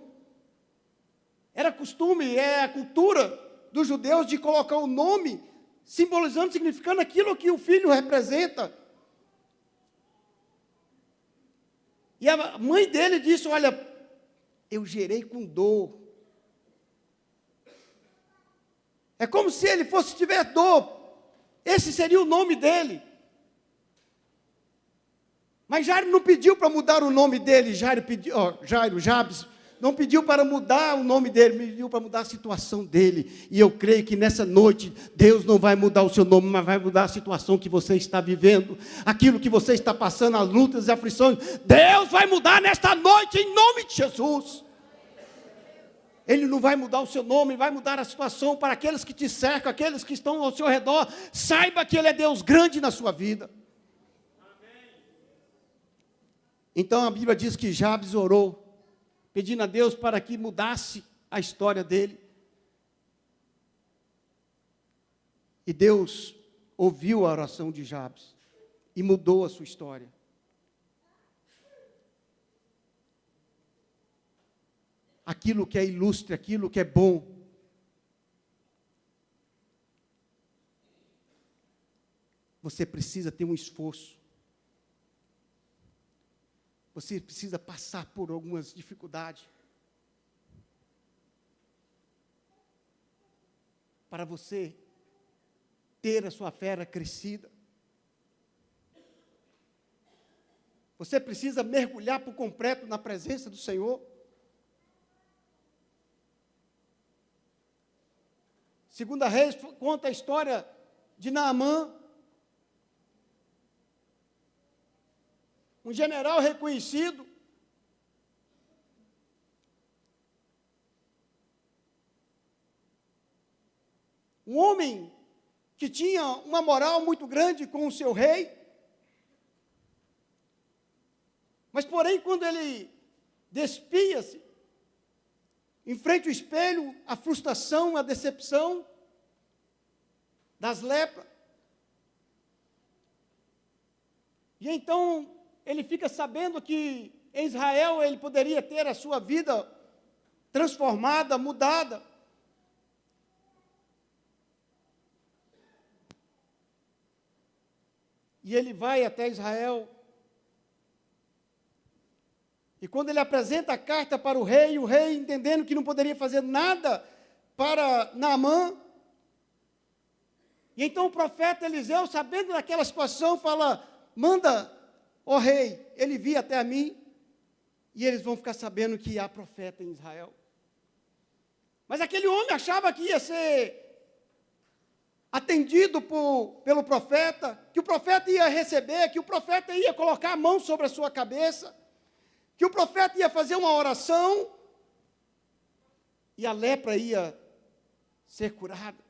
Era costume, é a cultura dos judeus de colocar o nome, simbolizando, significando aquilo que o filho representa. E a mãe dele disse, olha, eu gerei com dor. É como se ele fosse tiver dor. Esse seria o nome dele. Mas Jairo não pediu para mudar o nome dele. Jabes não pediu para mudar o nome dele, pediu para mudar a situação dele. E eu creio que nessa noite, Deus não vai mudar o seu nome, mas vai mudar a situação que você está vivendo, aquilo que você está passando, as lutas e aflições. Deus vai mudar nesta noite, em nome de Jesus. Ele não vai mudar o seu nome, vai mudar a situação para aqueles que te cercam, aqueles que estão ao seu redor. Saiba que Ele é Deus grande na sua vida. Então a Bíblia diz que Jabes orou, pedindo a Deus para que mudasse a história dele. E Deus ouviu a oração de Jabes e mudou a sua história. Aquilo que é ilustre, aquilo que é bom, você precisa ter um esforço. Você precisa passar por algumas dificuldades para você ter a sua fé crescida. Você precisa mergulhar por completo na presença do Senhor. Segunda Reis conta a história de Naamã, um general reconhecido, um homem que tinha uma moral muito grande com o seu rei, mas porém quando ele despia-se, em frente ao espelho, a frustração, a decepção das lepras. E então ele fica sabendo que em Israel ele poderia ter a sua vida transformada, mudada. E ele vai até Israel. E quando ele apresenta a carta para o rei, entendendo que não poderia fazer nada para Naamã, e então o profeta Eliseu, sabendo daquela situação, fala: manda, ó rei, ele vir até a mim, e eles vão ficar sabendo que há profeta em Israel. Mas aquele homem achava que ia ser atendido pelo profeta, que o profeta ia receber, que o profeta ia colocar a mão sobre a sua cabeça, que o profeta ia fazer uma oração e a lepra ia ser curada.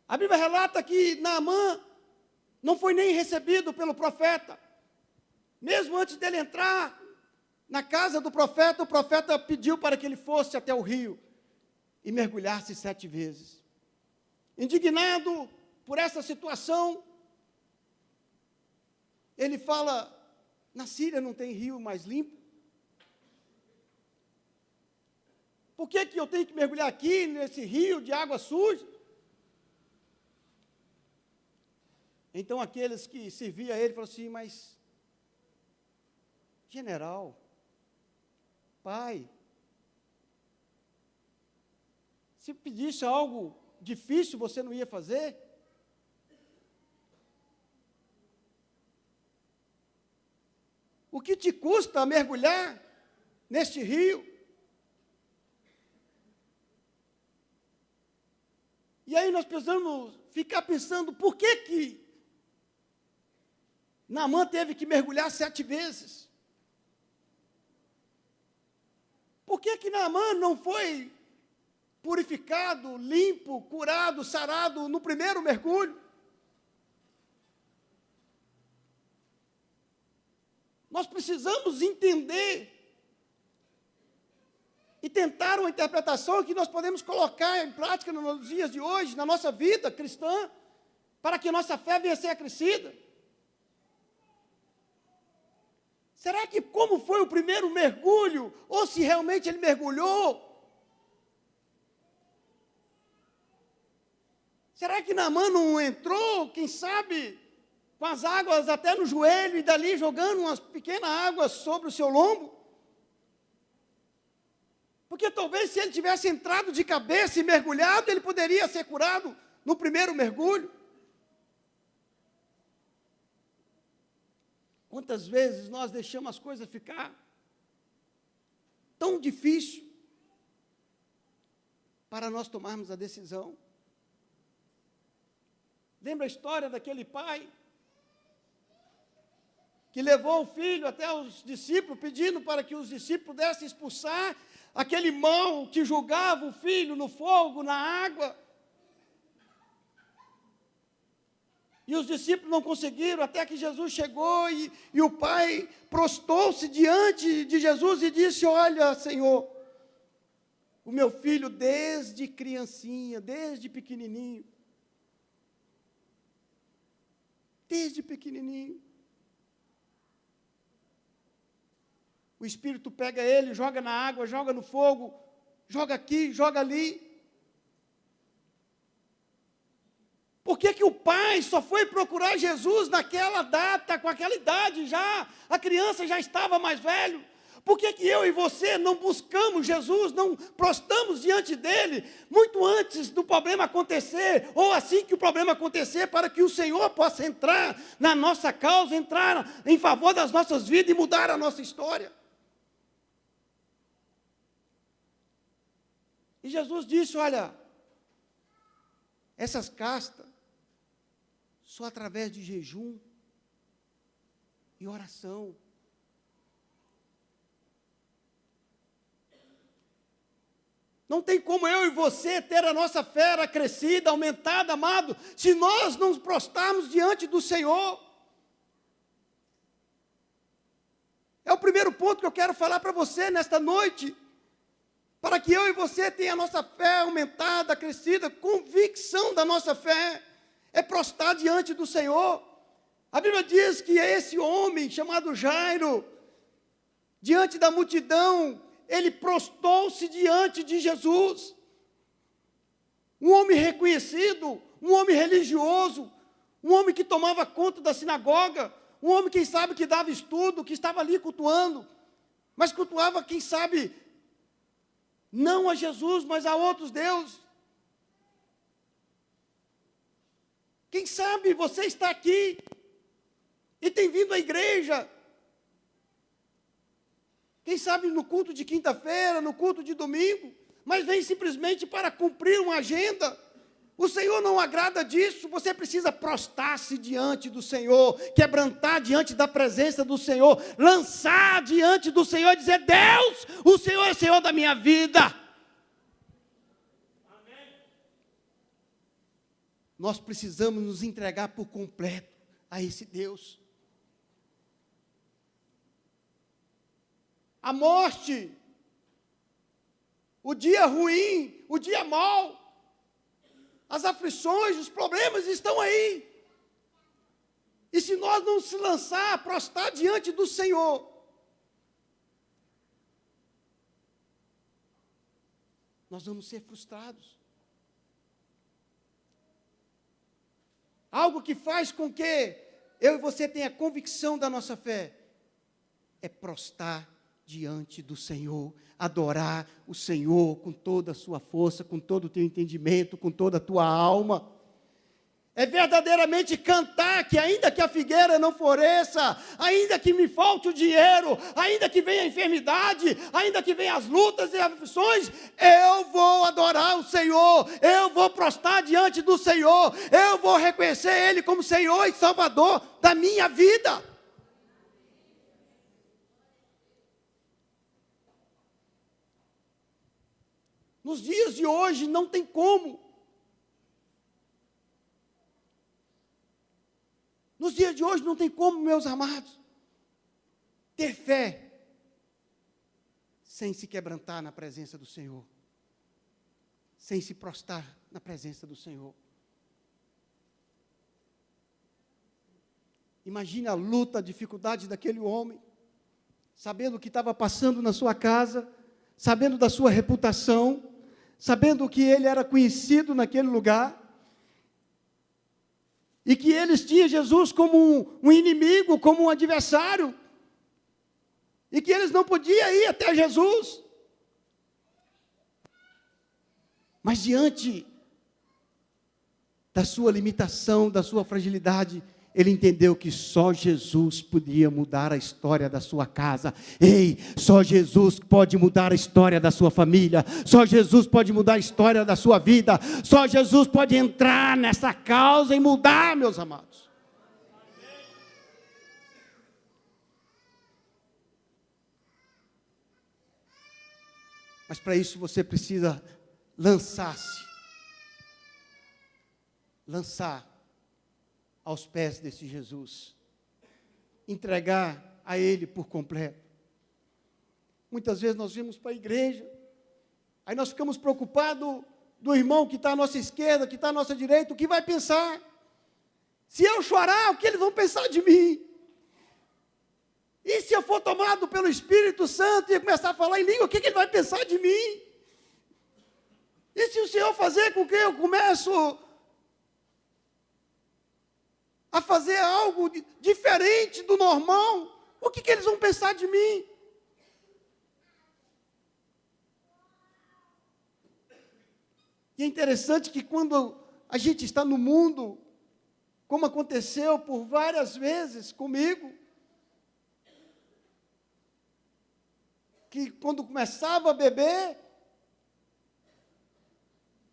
A Bíblia relata que Naamã não foi nem recebido pelo profeta. Mesmo antes dele entrar na casa do profeta, o profeta pediu para que ele fosse até o rio e mergulhasse 7 vezes. Indignado por essa situação, ele fala: na Síria não tem rio mais limpo? Por que eu tenho que mergulhar aqui nesse rio de água suja? Então aqueles que serviam a ele falaram assim: mas, general, pai, se pedisse algo difícil, você não ia fazer? O que te custa mergulhar neste rio? E aí nós precisamos ficar pensando, por que Naamã teve que mergulhar 7 vezes? Por que Naamã não foi purificado, limpo, curado, sarado no primeiro mergulho? Nós precisamos entender e tentar uma interpretação que nós podemos colocar em prática nos dias de hoje, na nossa vida cristã, para que nossa fé venha a ser acrescida. Será que como foi o primeiro mergulho, ou se realmente ele mergulhou? Será que Naamã não entrou, quem sabe, com as águas até no joelho e dali jogando umas pequenas águas sobre o seu lombo? Porque talvez se ele tivesse entrado de cabeça e mergulhado, ele poderia ser curado no primeiro mergulho. Quantas vezes nós deixamos as coisas ficar tão difícil para nós tomarmos a decisão? Lembra a história daquele pai que levou o filho até os discípulos, pedindo para que os discípulos pudessem expulsar aquele mal que julgava o filho no fogo, na água. E os discípulos não conseguiram, até que Jesus chegou e o pai prostou-se diante de Jesus e disse: olha, Senhor, o meu filho desde criancinha, desde pequenininho, o Espírito pega ele, joga na água, joga no fogo, joga aqui, joga ali. Por que o pai só foi procurar Jesus naquela data, com aquela idade já? A criança já estava mais velho. Por que eu e você não buscamos Jesus, não prostamos diante dele, muito antes do problema acontecer, ou assim que o problema acontecer, para que o Senhor possa entrar na nossa causa, entrar em favor das nossas vidas e mudar a nossa história? E Jesus disse, olha, essas castas, só através de jejum e oração. Não tem como eu e você ter a nossa fé acrescida, aumentada, amado, se nós não nos prostrarmos diante do Senhor. É o primeiro ponto que eu quero falar para você nesta noite. Para que eu e você tenha a nossa fé aumentada, crescida, convicção da nossa fé, é prostrar diante do Senhor. A Bíblia diz que esse homem chamado Jairo, diante da multidão, ele prostrou-se diante de Jesus. Um homem reconhecido, um homem religioso, um homem que tomava conta da sinagoga, um homem, quem sabe, que dava estudo, que estava ali cultuando, mas cultuava, quem sabe, não a Jesus, mas a outros deuses. Quem sabe você está aqui e tem vindo à igreja, quem sabe no culto de quinta-feira, no culto de domingo, mas vem simplesmente para cumprir uma agenda. O Senhor não agrada disso. Você precisa prostrar-se diante do Senhor, quebrantar diante da presença do Senhor, lançar diante do Senhor e dizer: Deus, o Senhor é Senhor da minha vida. Amém. Nós precisamos nos entregar por completo a esse Deus. A morte, o dia ruim, o dia mau, as aflições, os problemas estão aí. E se nós não se lançar, prostrar diante do Senhor, nós vamos ser frustrados. Algo que faz com que eu e você tenha convicção da nossa fé é prostrar diante do Senhor, adorar o Senhor com toda a sua força, com todo o teu entendimento, com toda a tua alma. É verdadeiramente cantar que ainda que a figueira não floresça, ainda que me falte o dinheiro, ainda que venha a enfermidade, ainda que venha as lutas e as aflições, eu vou adorar o Senhor, eu vou prostrar diante do Senhor, eu vou reconhecer Ele como Senhor e Salvador da minha vida. Nos dias de hoje não tem como. Nos dias de hoje não tem como, meus amados, ter fé sem se quebrantar na presença do Senhor, sem se prostrar na presença do Senhor. Imagine a luta, a dificuldade daquele homem, sabendo o que estava passando na sua casa, sabendo da sua reputação, sabendo que ele era conhecido naquele lugar, e que eles tinham Jesus como um inimigo, como um adversário, e que eles não podiam ir até Jesus. Mas diante da sua limitação, da sua fragilidade, ele entendeu que só Jesus podia mudar a história da sua casa. Ei, só Jesus pode mudar a história da sua família. Só Jesus pode mudar a história da sua vida. Só Jesus pode entrar nessa causa e mudar, meus amados. Mas para isso você precisa lançar-se. Lançar aos pés desse Jesus, entregar a Ele por completo. Muitas vezes nós vamos para a igreja, aí nós ficamos preocupados do irmão que está à nossa esquerda, que está à nossa direita, o que vai pensar? Se eu chorar, o que eles vão pensar de mim? E se eu for tomado pelo Espírito Santo e começar a falar em língua, o que ele vai pensar de mim? E se o Senhor fazer com que eu começo a fazer algo diferente do normal, o que eles vão pensar de mim? E é interessante que quando a gente está no mundo, como aconteceu por várias vezes comigo, que quando começava a beber,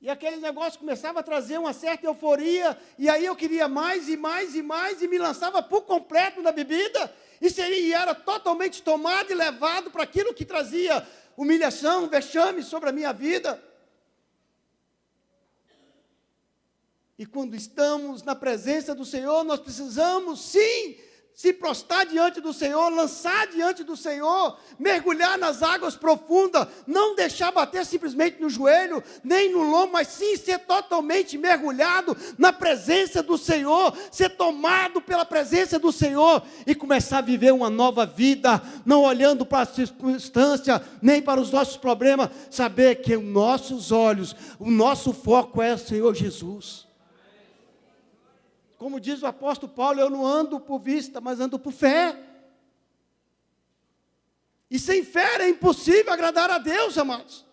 e aquele negócio começava a trazer uma certa euforia, e aí eu queria mais e mais e mais, e me lançava por completo na bebida, e era totalmente tomado e levado para aquilo que trazia humilhação, vexame sobre a minha vida. E quando estamos na presença do Senhor, nós precisamos sim se prostrar diante do Senhor, lançar diante do Senhor, mergulhar nas águas profundas, não deixar bater simplesmente no joelho, nem no lombo, mas sim ser totalmente mergulhado na presença do Senhor, ser tomado pela presença do Senhor e começar a viver uma nova vida, não olhando para a circunstância, nem para os nossos problemas, saber que os nossos olhos, o nosso foco é o Senhor Jesus. Como diz o apóstolo Paulo, eu não ando por vista, mas ando por fé. E sem fé é impossível agradar a Deus, amados.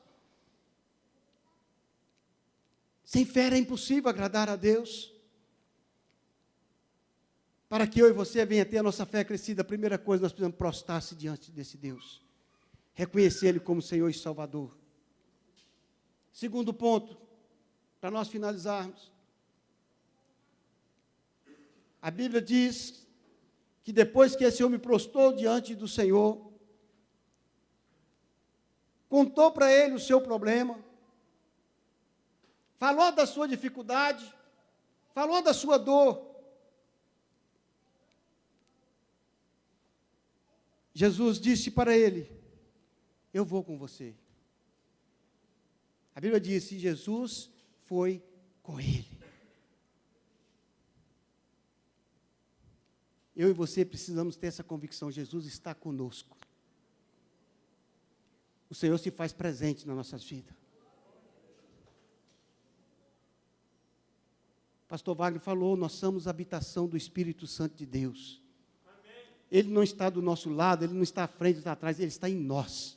Sem fé é impossível agradar a Deus. Para que eu e você venha ter a nossa fé crescida, a primeira coisa, nós precisamos prostrar-se diante desse Deus. Reconhecer Ele como Senhor e Salvador. Segundo ponto, para nós finalizarmos. A Bíblia diz que depois que esse homem prostrou diante do Senhor, contou para ele o seu problema, falou da sua dificuldade, falou da sua dor. Jesus disse para ele: eu vou com você. A Bíblia diz que Jesus foi com ele. Eu e você precisamos ter essa convicção, Jesus está conosco. O Senhor se faz presente nas nossas vidas. Pastor Wagner falou, nós somos a habitação do Espírito Santo de Deus. Ele não está do nosso lado, Ele não está à frente, está atrás, Ele está em nós.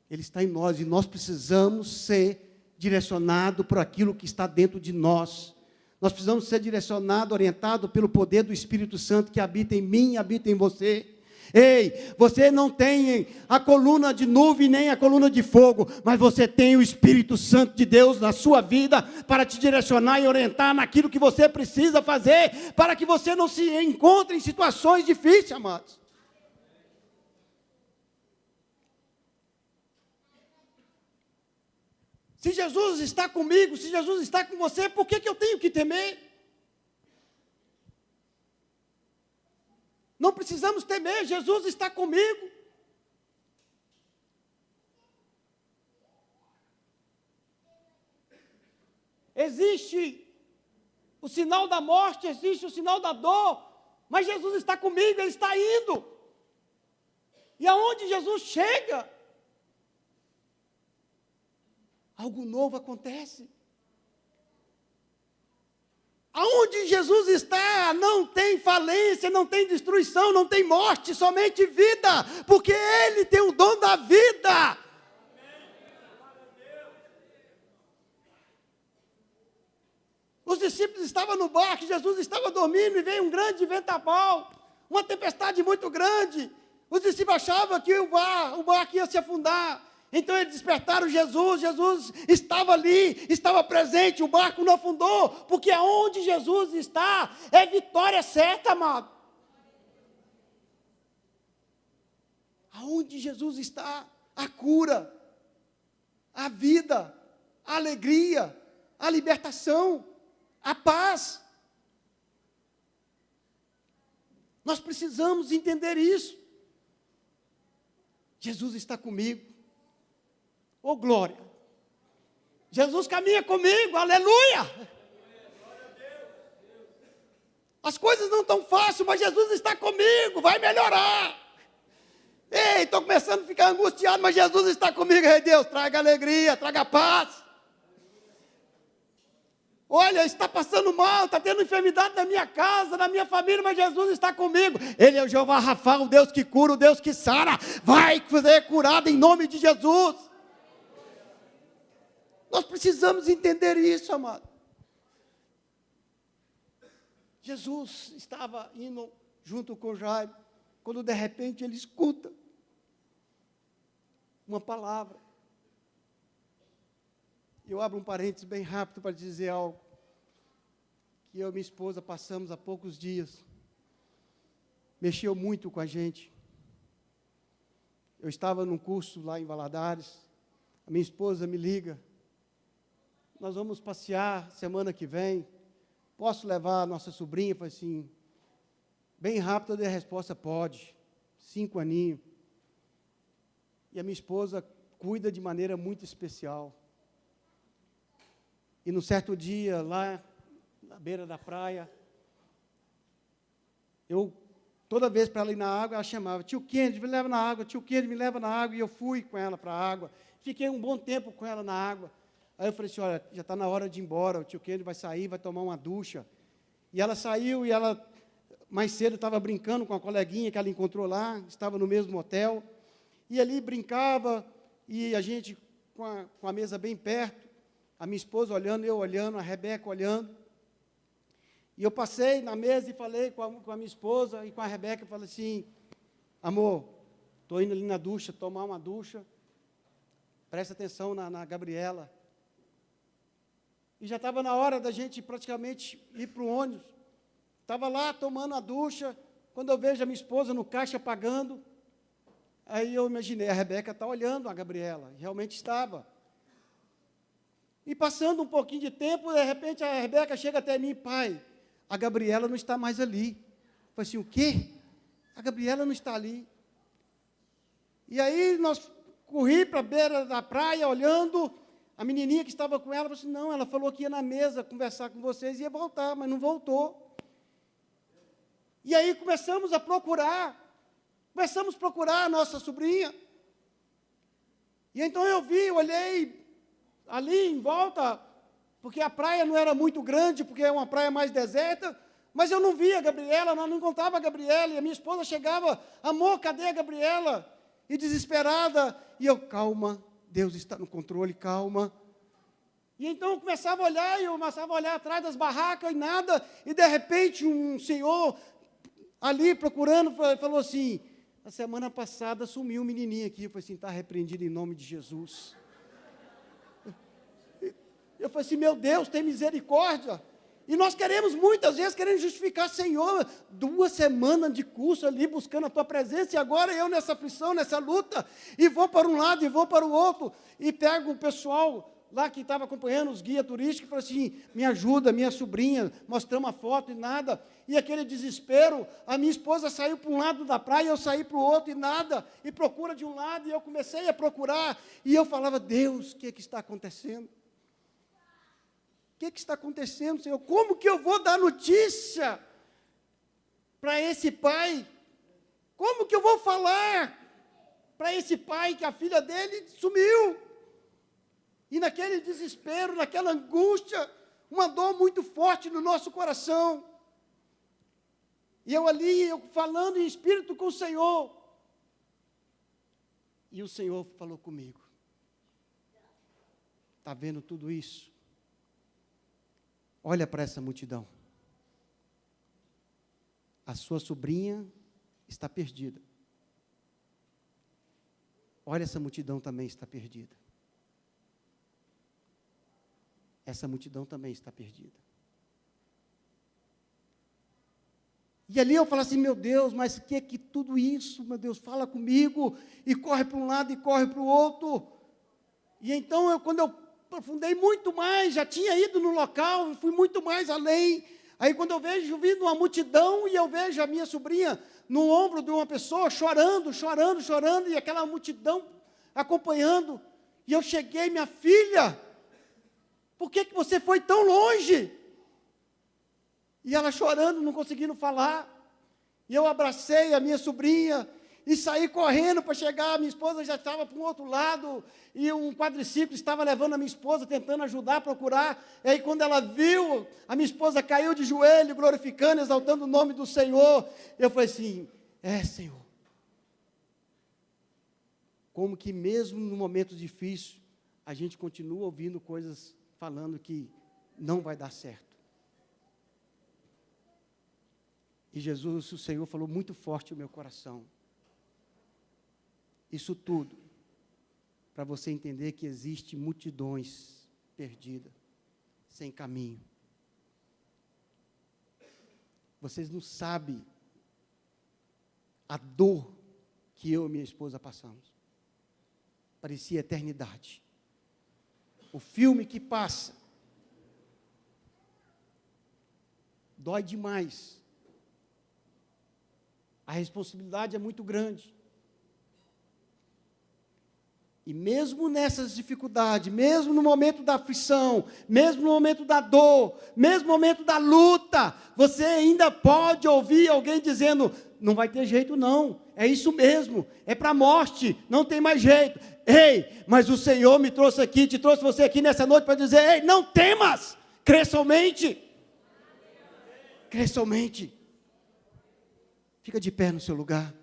Ele está em nós e nós precisamos ser direcionados por aquilo que está dentro de nós. Nós precisamos ser direcionados, orientados pelo poder do Espírito Santo que habita em mim e habita em você. Ei, você não tem a coluna de nuvem nem a coluna de fogo, mas você tem o Espírito Santo de Deus na sua vida para te direcionar e orientar naquilo que você precisa fazer, para que você não se encontre em situações difíceis, amados. Se Jesus está comigo, se Jesus está com você, por que eu tenho que temer? Não precisamos temer, Jesus está comigo. Existe o sinal da morte, existe o sinal da dor, mas Jesus está comigo, Ele está indo. E aonde Jesus chega, algo novo acontece. Aonde Jesus está, não tem falência, não tem destruição, não tem morte, somente vida, porque Ele tem o dom da vida. Os discípulos estavam no barco, Jesus estava dormindo e veio um grande vendaval, uma tempestade muito grande. Os discípulos achavam que o barco ia se afundar. Então eles despertaram Jesus, Jesus estava ali, estava presente, o barco não afundou, porque aonde Jesus está, é vitória certa, amado. Aonde Jesus está, a cura, a vida, a alegria, a libertação, a paz. Nós precisamos entender isso. Jesus está comigo. Oh, glória! Jesus caminha comigo, aleluia! As coisas não estão fáceis, mas Jesus está comigo, vai melhorar. Ei, estou começando a ficar angustiado, mas Jesus está comigo, ei Deus, traga alegria, traga paz. Olha, está passando mal, está tendo enfermidade na minha casa, na minha família, mas Jesus está comigo. Ele é o Jeová Rafa, o Deus que cura, o Deus que sara. Vai ser curado em nome de Jesus. Nós precisamos entender isso, amado. Jesus estava indo junto com Jairo, quando de repente ele escuta uma palavra. Eu abro um parênteses bem rápido para dizer algo que eu e minha esposa passamos há poucos dias. Mexeu muito com a gente. Eu estava num curso lá em Valadares, a minha esposa me liga, nós vamos passear semana que vem, posso levar a nossa sobrinha? Eu falei assim, bem rápido eu dei a resposta, pode, 5 aninhos. E a minha esposa cuida de maneira muito especial. E num certo dia, lá na beira da praia, toda vez para ela ir na água, ela chamava, tio Kennedy, me leva na água, tio Kennedy, me leva na água, e eu fui com ela para a água. Fiquei um bom tempo com ela na água. Aí eu falei assim, olha, já está na hora de ir embora, o tio Kennedy vai sair, vai tomar uma ducha. E ela saiu, e ela, mais cedo, estava brincando com a coleguinha que ela encontrou lá, estava no mesmo hotel, e ali brincava, e a gente com a mesa bem perto, a minha esposa olhando, eu olhando, a Rebeca olhando. E eu passei na mesa e falei com a minha esposa e com a Rebeca, falei assim, amor, estou indo ali na ducha, tomar uma ducha, presta atenção na Gabriela. E já estava na hora da gente praticamente ir para o ônibus. Estava lá tomando a ducha, quando eu vejo a minha esposa no caixa pagando, aí eu imaginei, a Rebeca está olhando a Gabriela, realmente estava. E passando um pouquinho de tempo, de repente a Rebeca chega até mim, pai, a Gabriela não está mais ali. Eu falei assim, o quê? A Gabriela não está ali. E aí nós corri para a beira da praia, olhando, a menininha que estava com ela, falou assim, não, ela falou que ia na mesa conversar com vocês e ia voltar, mas não voltou. E aí começamos a procurar a nossa sobrinha. E então eu olhei ali em volta, porque a praia não era muito grande, porque é uma praia mais deserta, mas eu não via a Gabriela, nós não encontrava a Gabriela, e a minha esposa chegava, amor, cadê a Gabriela? E desesperada, e eu, calma, Deus está no controle, calma. E então eu começava a olhar atrás das barracas e nada, e de repente um senhor ali procurando, falou assim, a semana passada sumiu um menininho aqui, eu falei assim, está repreendido em nome de Jesus. Eu falei assim, meu Deus, tem misericórdia. E nós muitas vezes, queremos justificar, Senhor, 2 semanas de curso ali, buscando a Tua presença, e agora eu nessa aflição, nessa luta, e vou para um lado, e vou para o outro, e pego o pessoal lá que estava acompanhando os guias turísticos, e falo assim, me ajuda, minha sobrinha, mostramos a foto e nada, e aquele desespero, a minha esposa saiu para um lado da praia, eu saí para o outro e nada, e procura de um lado, e eu comecei a procurar, e eu falava, Deus, o que está acontecendo? O que está acontecendo, Senhor? Como que eu vou dar notícia para esse pai? Como que eu vou falar para esse pai que a filha dele sumiu? E naquele desespero, naquela angústia, uma dor muito forte no nosso coração. E eu ali, falando em espírito com o Senhor. E o Senhor falou comigo. Está vendo tudo isso? Olha para essa multidão. A sua sobrinha está perdida. Olha, essa multidão também está perdida. Essa multidão também está perdida. E ali eu falo assim, meu Deus, mas que tudo isso, meu Deus, fala comigo, e corre para um lado e corre para o outro. E então, quando eu aprofundei muito mais, já tinha ido no local, fui muito mais além. Aí quando eu vejo vindo uma multidão e eu vejo a minha sobrinha no ombro de uma pessoa chorando, e aquela multidão acompanhando, e eu cheguei, minha filha, por que você foi tão longe? E ela chorando, não conseguindo falar, e eu abracei a minha sobrinha, e saí correndo para chegar, a minha esposa já estava para o outro lado, e um quadriciclo estava levando a minha esposa, tentando ajudar a procurar, e aí quando ela viu, a minha esposa caiu de joelho, glorificando, exaltando o nome do Senhor, eu falei assim, Senhor, como que mesmo no momento difícil, a gente continua ouvindo coisas falando que não vai dar certo. E Jesus, o Senhor, falou muito forte no meu coração. Isso tudo para você entender que existe multidões perdidas, sem caminho. Vocês não sabem a dor que eu e minha esposa passamos. Parecia eternidade. O filme que passa dói demais. A responsabilidade é muito grande. E mesmo nessas dificuldades, mesmo no momento da aflição, mesmo no momento da dor, mesmo no momento da luta, você ainda pode ouvir alguém dizendo: não vai ter jeito não, é isso mesmo, é para a morte, não tem mais jeito. Ei, mas o Senhor me trouxe aqui, te trouxe você aqui nessa noite para dizer: ei, não temas, crê somente. Crê somente. Fica de pé no seu lugar.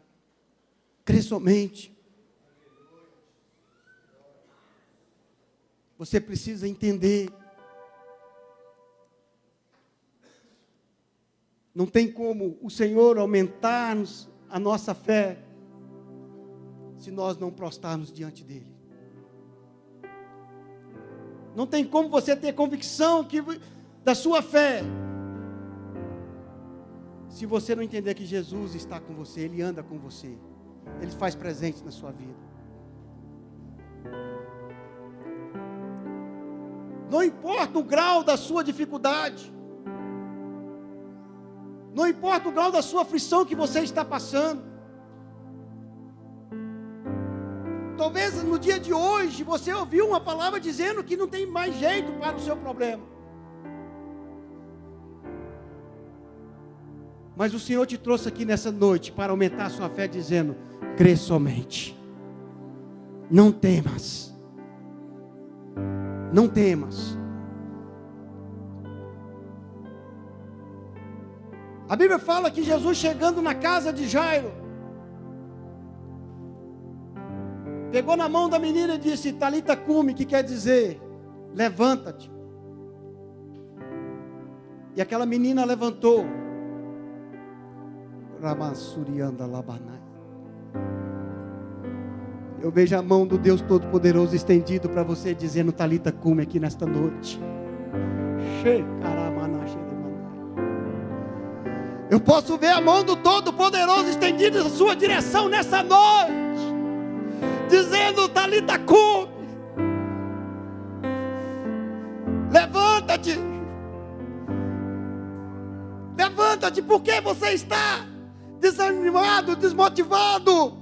Crê somente. Você precisa entender. Não tem como o Senhor aumentar a nossa fé se nós não prostrarmos diante dEle. Não tem como você ter convicção da sua fé se você não entender que Jesus está com você, Ele anda com você, Ele faz presente na sua vida. Não importa o grau da sua dificuldade, não importa o grau da sua aflição que você está passando. Talvez no dia de hoje você ouviu uma palavra dizendo que não tem mais jeito para o seu problema. Mas o Senhor te trouxe aqui nessa noite para aumentar a sua fé, dizendo: crê somente. Não temas. Não temas. A Bíblia fala que Jesus, chegando na casa de Jairo, pegou na mão da menina e disse: Talita cumi, que quer dizer: levanta-te. E aquela menina levantou. Ramassurianda labanai. Eu vejo a mão do Deus Todo-Poderoso estendido para você, dizendo: Talita cumi, aqui nesta noite. Eu posso ver a mão do Todo-Poderoso estendida em sua direção nessa noite, dizendo: Talita cumi, levanta-te. Levanta-te. Por que você está desanimado, desmotivado?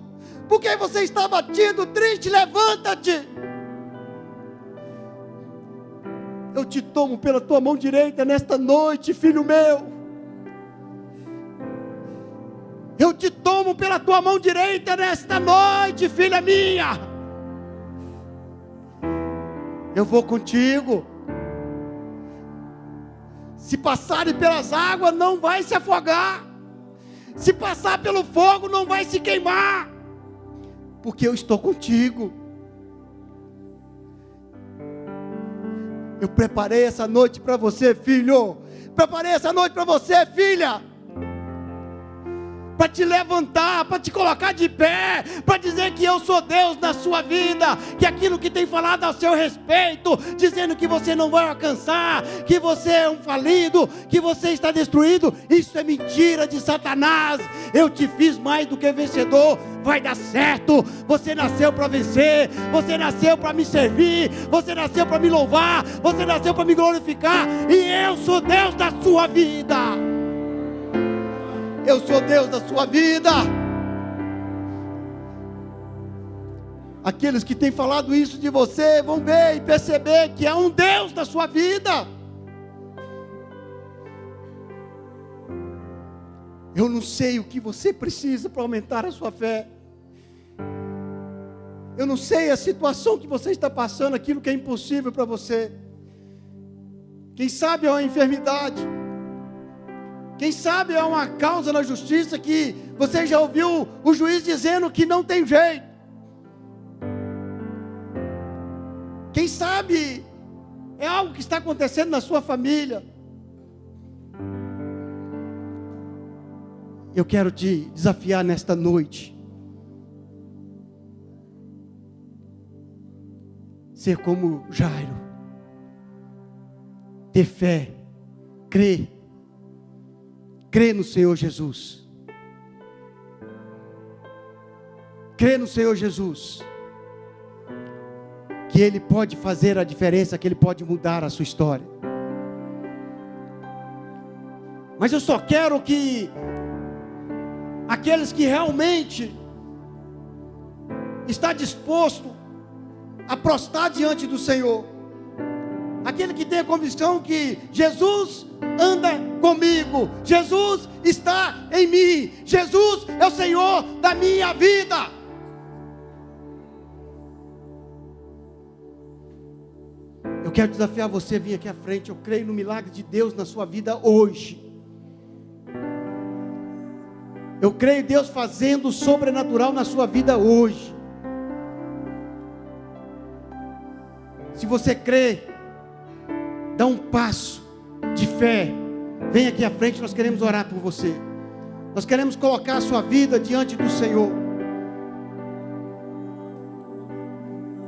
Por que você está abatido, triste? Levanta-te. Eu te tomo pela tua mão direita nesta noite, filho meu. Eu te tomo pela tua mão direita nesta noite, filha minha. Eu vou contigo. Se passarem pelas águas, não vai se afogar. Se passar pelo fogo, não vai se queimar. Porque eu estou contigo. Eu preparei essa noite para você, filho. Preparei essa noite para você, filha. Para te levantar, para te colocar de pé, para dizer que eu sou Deus na sua vida, que aquilo que tem falado ao seu respeito, dizendo que você não vai alcançar, que você é um falido, que você está destruído, isso é mentira de Satanás. Eu te fiz mais do que vencedor, vai dar certo. Você nasceu para vencer, você nasceu para me servir, você nasceu para me louvar, você nasceu para me glorificar, e eu sou Deus da sua vida. Eu sou Deus da sua vida. Aqueles que têm falado isso de você vão ver e perceber que há um Deus da sua vida. Eu não sei o que você precisa para aumentar a sua fé. Eu não sei a situação que você está passando, aquilo que é impossível para você. Quem sabe é uma enfermidade. Quem sabe é uma causa na justiça que você já ouviu o juiz dizendo que não tem jeito. Quem Quem sabe é algo que está acontecendo na sua família. Eu quero te desafiar nesta noite. Ser como Jairo. Ter fé. Crer. Crer no Senhor Jesus. Crer no Senhor Jesus. Que Ele pode fazer a diferença, que Ele pode mudar a sua história. Mas eu só quero que aqueles que realmente está disposto a prostrar diante do Senhor, aquele que tem a convicção que Jesus anda comigo, Jesus está em mim, Jesus é o Senhor da minha vida. Eu quero desafiar você a vir aqui à frente. Eu creio no milagre de Deus na sua vida hoje. Eu creio em Deus fazendo o sobrenatural na sua vida hoje. Se você crê, dá um passo de fé. Vem aqui à frente, nós queremos orar por você. Nós queremos colocar a sua vida diante do Senhor.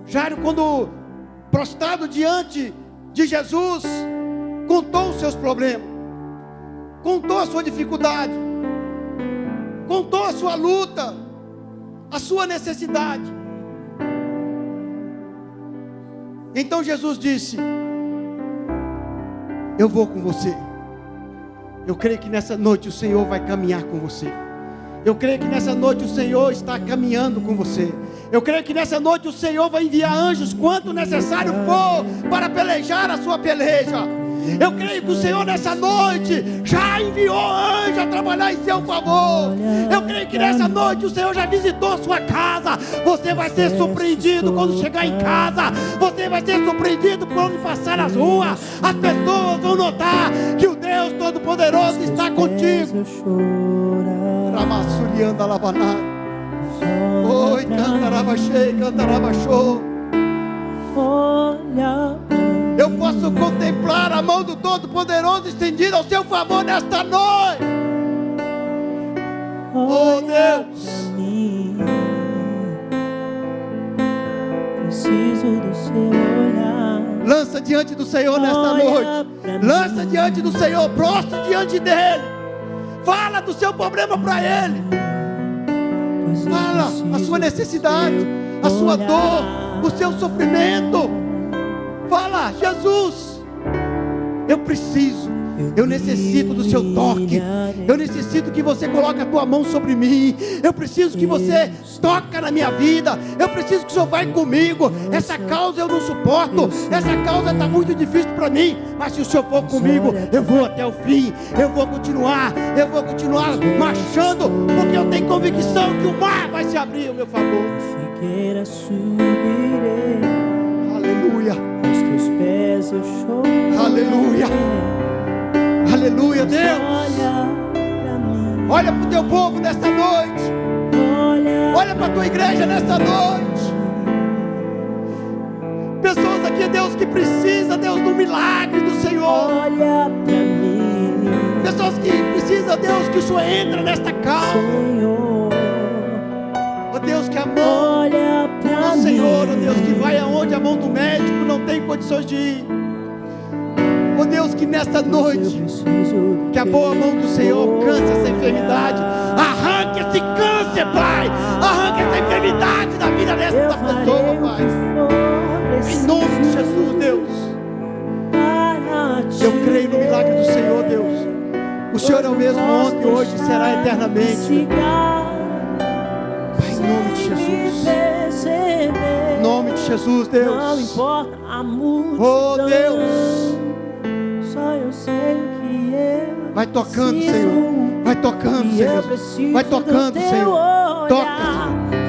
Jairo, quando prostrado diante de Jesus, contou os seus problemas, contou a sua dificuldade, contou a sua luta, a sua necessidade. Então Jesus disse: eu vou com você. Eu creio que nessa noite o Senhor vai caminhar com você. Eu creio que nessa noite o Senhor está caminhando com você. Eu creio que nessa noite o Senhor vai enviar anjos quanto necessário for para pelejar a sua peleja. Eu creio que o Senhor nessa noite já enviou anjos a trabalhar em seu favor. Eu creio que nessa noite o Senhor já visitou a sua casa. Você vai ser surpreendido quando chegar em casa. Você vai ser surpreendido quando passar nas ruas. As pessoas vão notar que o Deus Todo-Poderoso está contigo. Ramassurianda Labaná. Oi, cantarabachei, cantarabachou. Eu posso contemplar a mão do Todo-Poderoso estendida ao seu favor nesta noite. Oh Deus, preciso do seu olhar. Lança diante do Senhor nesta noite. Lança diante do Senhor, prostra diante dele. Fala do seu problema para ele. Fala a sua necessidade, a sua dor, o seu sofrimento. Fala: Jesus, eu preciso, eu necessito do seu toque. Eu necessito que você coloque a tua mão sobre mim. Eu preciso que você toque na minha vida. Eu preciso que o Senhor vá comigo. Essa causa eu não suporto. Essa causa está muito difícil para mim. Mas se o Senhor for comigo, eu vou até o fim. Eu vou continuar marchando, porque eu tenho convicção que o mar vai se abrir ao meu favor. Figueira subirei, Aleluia, aos teus pés eu chorei. aleluia, aleluia. Deus, olha para o teu povo nesta noite. Olha para a tua igreja nesta noite. Pessoas aqui, Deus, que precisa, Deus, do milagre do Senhor. Olha para mim. Pessoas que precisam, Deus, que o Senhor entre nesta causa. Ó Deus, que a mão do Senhor, ó Deus, que vai aonde a mão do médico não tem condições de ir. Ó Deus, que nesta noite, que a boa mão do Senhor alcance essa enfermidade. Arranque esse câncer, Pai. Arranque essa enfermidade da vida dessa pessoa, Pai. Em nome de Jesus, Deus. Eu creio no milagre do Senhor, Deus. O Senhor é o mesmo ontem, hoje e será eternamente. Pai, em nome de Jesus. Em nome de Jesus, Deus. Não importa a multidão. Oh, Deus. Só eu sei o que eu vai tocando, preciso. Senhor. Vai tocando, Senhor. Vai tocando, Senhor. Toca,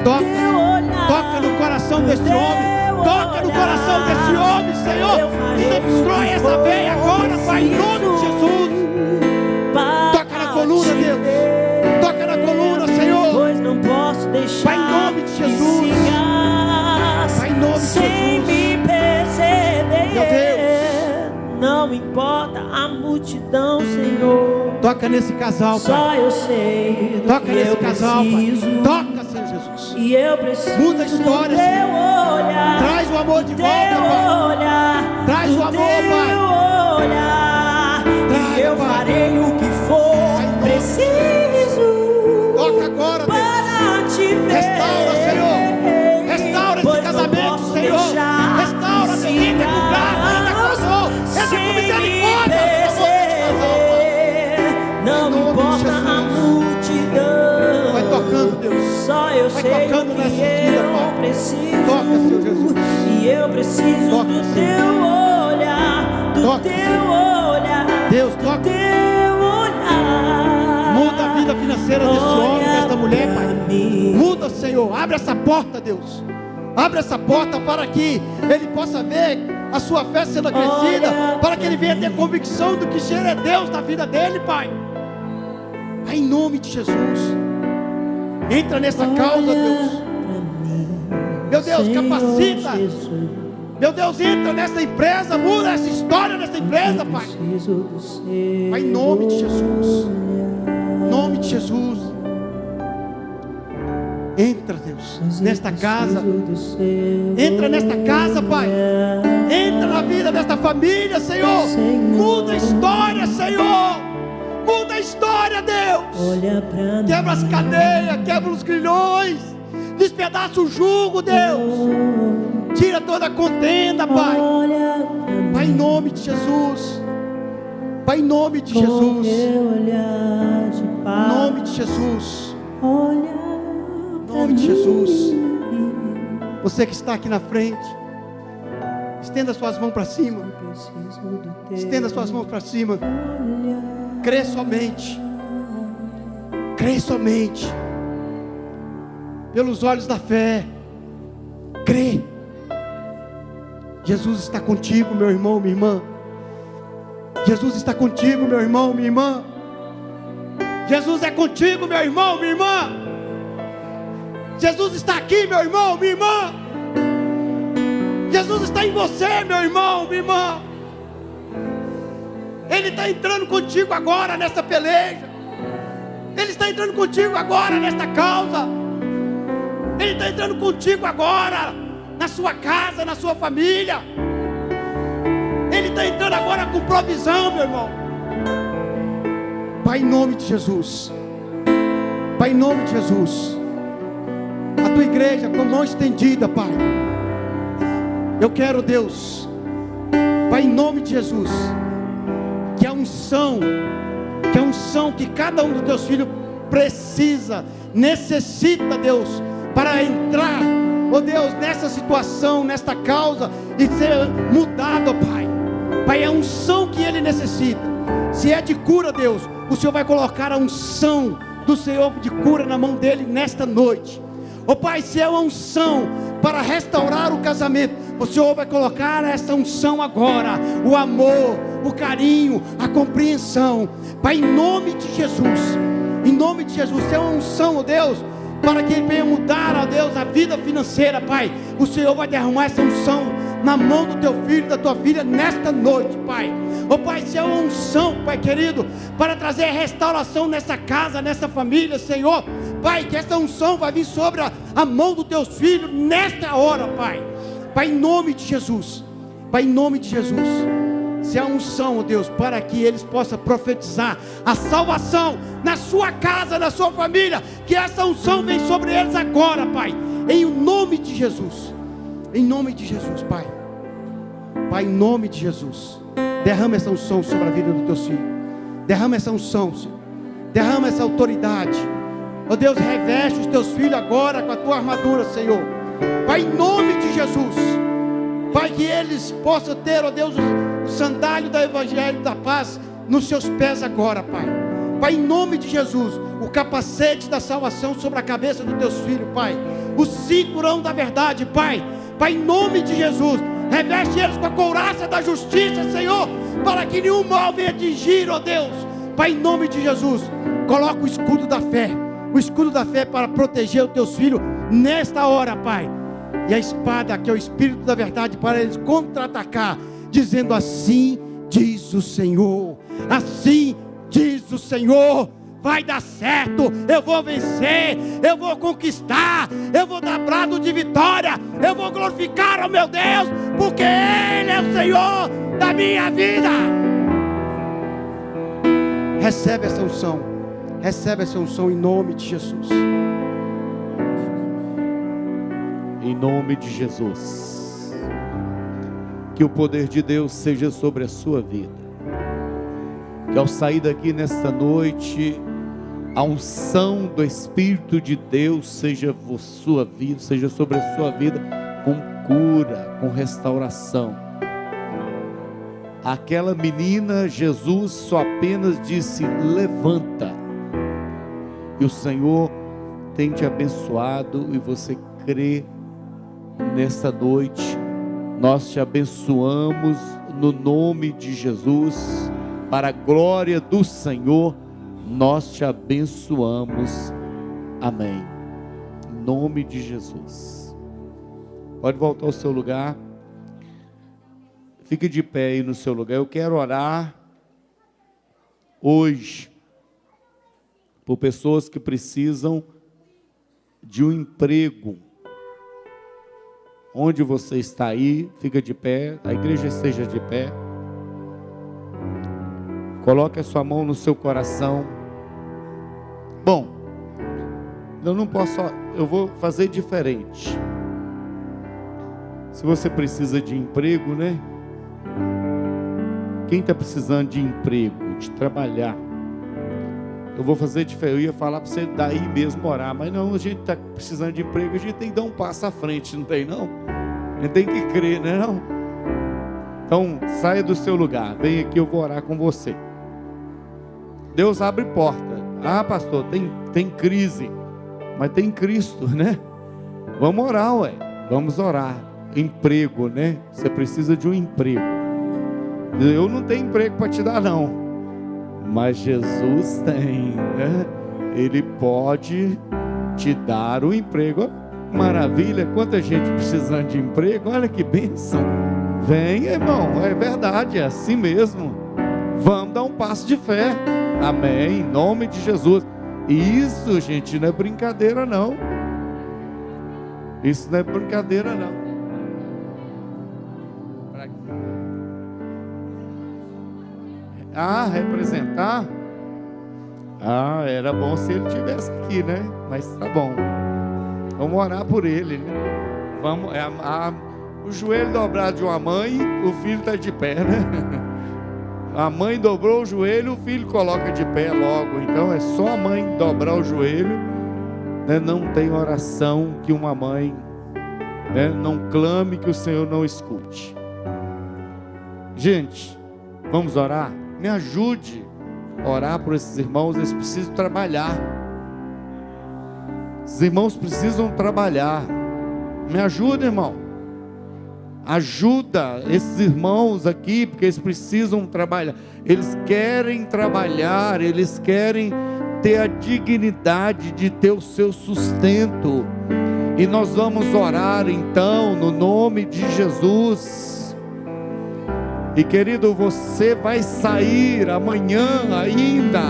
Senhor. Toca. Toca no coração deste homem. Toca no coração desse homem, Senhor. Você destrói essa veia agora, Pai, em nome de Jesus. Toca na coluna, Deus. Toca na coluna, Senhor. Pois não posso deixar. Pai, em nome de Jesus. Pai, em nome de Jesus. Sem me perceber. perdão, Senhor. Toca nesse casal, Pai. Só eu sei do Toca que nesse eu casal, preciso. Pai. Toca, Senhor Jesus. E eu preciso Muda a história, do teu olhar. Traz o amor de Teu volta, Pai. olhar. Traz do o amor, teu olhar. Traz, E eu Pai. farei o que for preciso. Toca agora, Deus. Para te ver. Restaura, Senhor. Restaura esse Pois não casamento, posso Senhor. deixar Restaura, se entra com graça, entra com amor. Entra com misericórdia. Pelo amor desse casal, Pai. Não me Em nome de importa a multidão. Vai tocando, Deus. Só eu Vai sei tocando o que nessa vida, eu Pai. preciso. Toca, Senhor Jesus. E eu preciso Toca, do Senhor. teu olhar. Do Toca, teu Senhor. olhar. Deus, do toca. teu olhar. Muda a vida financeira desse homem, desta mulher, Pai. Olha pra mim. Muda, Senhor. Abre essa porta, Deus. Abre essa porta para que ele possa ver a sua fé sendo acrescida, para que ele venha ter convicção do que Senhor é Deus na vida dele, Pai. Pai, em nome de Jesus. Entra nessa causa, Deus. Meu Deus, capacita. Meu Deus, entra nessa empresa, muda essa história dessa empresa, Pai. Pai, em nome de Jesus. Em nome de Jesus. Entra, Deus, nesta casa. Entra nesta casa, Pai. Entra na vida desta família, Senhor. Muda a história, Senhor. Muda a história, Deus. Quebra as cadeias, quebra os grilhões. Despedaça o jugo, Deus. Tira toda a contenda, Pai. Pai, em nome de Jesus. Pai, em nome de Jesus. Em nome de Jesus. Em nome de Jesus. Você que está aqui na frente, estenda suas mãos para cima. Estenda suas mãos para cima. Crê somente. Crê somente. Pelos olhos da fé. Crê. Jesus está contigo, meu irmão, minha irmã. Jesus está contigo, meu irmão, minha irmã. Jesus é contigo, meu irmão, minha irmã. Jesus está aqui, meu irmão, minha irmã. Jesus está em você, meu irmão, minha irmã. Ele está entrando contigo agora nessa peleja. Ele está entrando contigo agora nesta causa. Ele está entrando contigo agora na sua casa, na sua família. Ele está entrando agora com provisão, meu irmão. Pai, em nome de Jesus. Pai, em nome de Jesus. A tua igreja com mão estendida, Pai. Eu quero, Deus, Pai, em nome de Jesus, que a unção que cada um dos teus filhos precisa, necessita, Deus, para entrar, ó Deus, nessa situação, nesta causa e ser mudado, ó Pai. Pai, é a unção que ele necessita. Se é de cura, Deus, o Senhor vai colocar a unção do Senhor de cura na mão dele nesta noite. Ó Pai, se é uma unção para restaurar o casamento, o Senhor vai colocar essa unção agora, o amor, o carinho, a compreensão. Pai, em nome de Jesus, em nome de Jesus, se é uma unção, ó Deus, para que ele venha mudar, ó Deus, a vida financeira, Pai, o Senhor vai derramar essa unção na mão do teu filho, da tua filha, nesta noite, Pai. Ó Pai, se é uma unção, Pai querido, para trazer restauração nessa casa, nessa família, Senhor, Pai, que essa unção vai vir sobre a mão dos teus filhos nesta hora, Pai. Pai, em nome de Jesus. Pai, em nome de Jesus. Se há unção, ó Deus, para que eles possam profetizar a salvação na sua casa, na sua família, que essa unção vem sobre eles agora, Pai, em nome de Jesus. Em nome de Jesus, Pai. Pai, em nome de Jesus, derrama essa unção sobre a vida dos teus filhos. Derrama essa unção, Senhor. Derrama essa autoridade. Ó Deus, reveste os teus filhos agora com a tua armadura, Senhor. Pai, em nome de Jesus. Pai, que eles possam ter, ó Deus, o sandálio do Evangelho da Paz nos seus pés agora, Pai. Pai, em nome de Jesus, o capacete da salvação sobre a cabeça dos teus filhos, Pai. O cinturão da verdade, Pai. Pai, em nome de Jesus, reveste eles com a couraça da justiça, Senhor, para que nenhum mal venha atingir, ó Deus. Pai, em nome de Jesus, coloca o escudo da fé. O escudo da fé para proteger os teus filhos nesta hora, Pai. E a espada, que é o Espírito da verdade, para eles contra-atacar, dizendo: assim diz o Senhor. Assim diz o Senhor: vai dar certo, eu vou vencer, eu vou conquistar, eu vou dar brado de vitória, eu vou glorificar ao meu Deus, porque Ele é o Senhor da minha vida. Recebe essa unção em nome de Jesus. Em nome de Jesus. Que o poder de Deus seja sobre a sua vida. Que ao sair daqui nesta noite, a unção do Espírito de Deus seja sobre a sua vida, com cura, com restauração. Aquela menina, Jesus só apenas disse: levanta. E o Senhor tem te abençoado, e você crê nesta noite. Nós te abençoamos no nome de Jesus, para a glória do Senhor. Nós te abençoamos. Amém. Em nome de Jesus. Pode voltar ao seu lugar. Fique de pé aí no seu lugar. Eu quero orar hoje por pessoas que precisam de um emprego. Onde você está aí, fica de pé. A igreja esteja de pé. Coloque a sua mão no seu coração. Bom, eu não posso, eu vou fazer diferente. Se você precisa de emprego, né? Quem está precisando de emprego, de trabalhar, eu vou fazer diferente. Eu ia falar para você daí mesmo orar, mas não, a gente está precisando de emprego, a gente tem que dar um passo à frente, não tem não? A gente tem que crer, né não? Então, saia do seu lugar, vem aqui, eu vou orar com você. Deus abre porta. Ah, pastor, tem crise, mas tem Cristo, né? Vamos orar, ué. Vamos orar. Emprego, né? Você precisa de um emprego. Eu não tenho emprego para te dar, não. Mas Jesus tem, né? Ele pode te dar o emprego. Maravilha, quanta gente precisando de emprego. Olha que bênção. Vem, irmão, é verdade, é assim mesmo. Vamos dar um passo de fé. Amém, em nome de Jesus. Isso, gente, não é brincadeira não. Isso não é brincadeira não. Ah, representar? Ah, era bom se ele estivesse aqui, né? Mas tá bom. Vamos orar por ele, né? Vamos, o joelho dobrado de uma mãe, o filho está de pé, né? A mãe dobrou o joelho, o filho coloca de pé logo. Então é só a mãe dobrar o joelho, né? Não tem oração que uma mãe, né, não clame que o Senhor não escute. Gente, vamos orar? Me ajude a orar por esses irmãos. Eles precisam trabalhar. Esses irmãos precisam trabalhar. Me ajuda, irmão. Ajuda esses irmãos aqui, porque eles precisam trabalhar. Eles querem trabalhar, eles querem ter a dignidade de ter o seu sustento. E nós vamos orar então no nome de Jesus. E querido, você vai sair amanhã ainda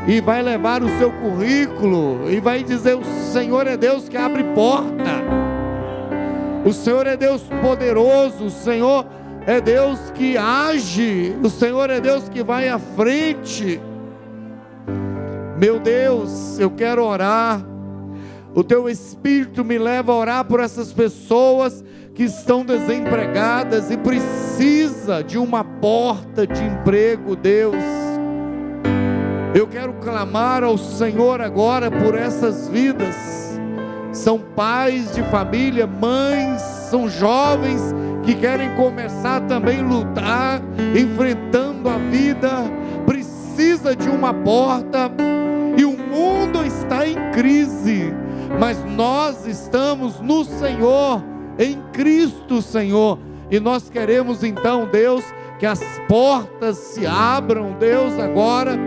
e vai levar o seu currículo e vai dizer: o Senhor é Deus que abre porta. O Senhor é Deus poderoso, o Senhor é Deus que age, o Senhor é Deus que vai à frente. Meu Deus, eu quero orar. O Teu Espírito me leva a orar por essas pessoas que estão desempregadas e precisa de uma porta de emprego, Deus. Eu quero clamar ao Senhor agora por essas vidas. São pais de família, mães, são jovens que querem começar também a lutar, enfrentando a vida, precisa de uma porta, e o mundo está em crise, mas nós estamos no Senhor, em Cristo Senhor, e nós queremos então, Deus, que as portas se abram, Deus, agora,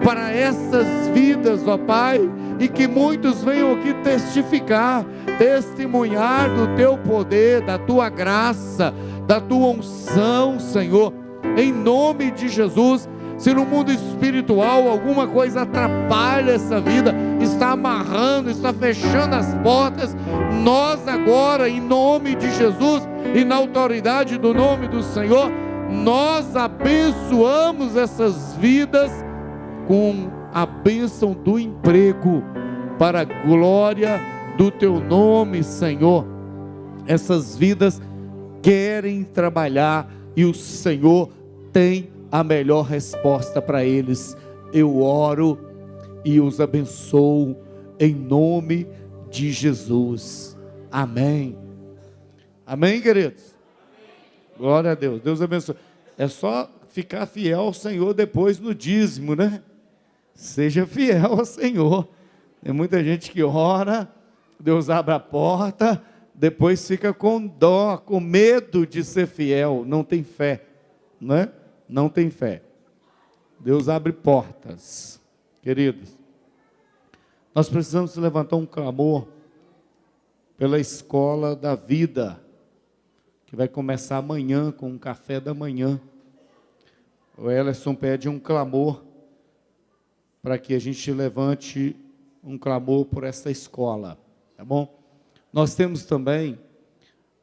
para essas vidas, ó Pai, e que muitos venham aqui testificar, testemunhar do Teu poder, da Tua graça, da Tua unção, Senhor. em nome de Jesus. Se no mundo espiritual alguma coisa atrapalha essa vida, está amarrando, está fechando as portas, nós agora, em nome de Jesus e na autoridade do nome do Senhor, nós abençoamos essas vidas com a bênção do emprego, para a glória do teu nome, Senhor. Essas vidas querem trabalhar e o Senhor tem a melhor resposta para eles. Eu oro e os abençoo em nome de Jesus. Amém. Amém, queridos? Glória a Deus. Deus abençoe. É só ficar fiel ao Senhor depois no dízimo, né? Seja fiel ao Senhor. Tem muita gente que ora, Deus abre a porta, depois fica com dó, com medo de ser fiel, não tem fé, né? Não tem fé. Deus abre portas, queridos. Nós precisamos levantar um clamor pela escola da vida, que vai começar amanhã com um café da manhã. O Elerson pede um clamor para que a gente levante um clamor por essa escola, tá bom? Nós temos também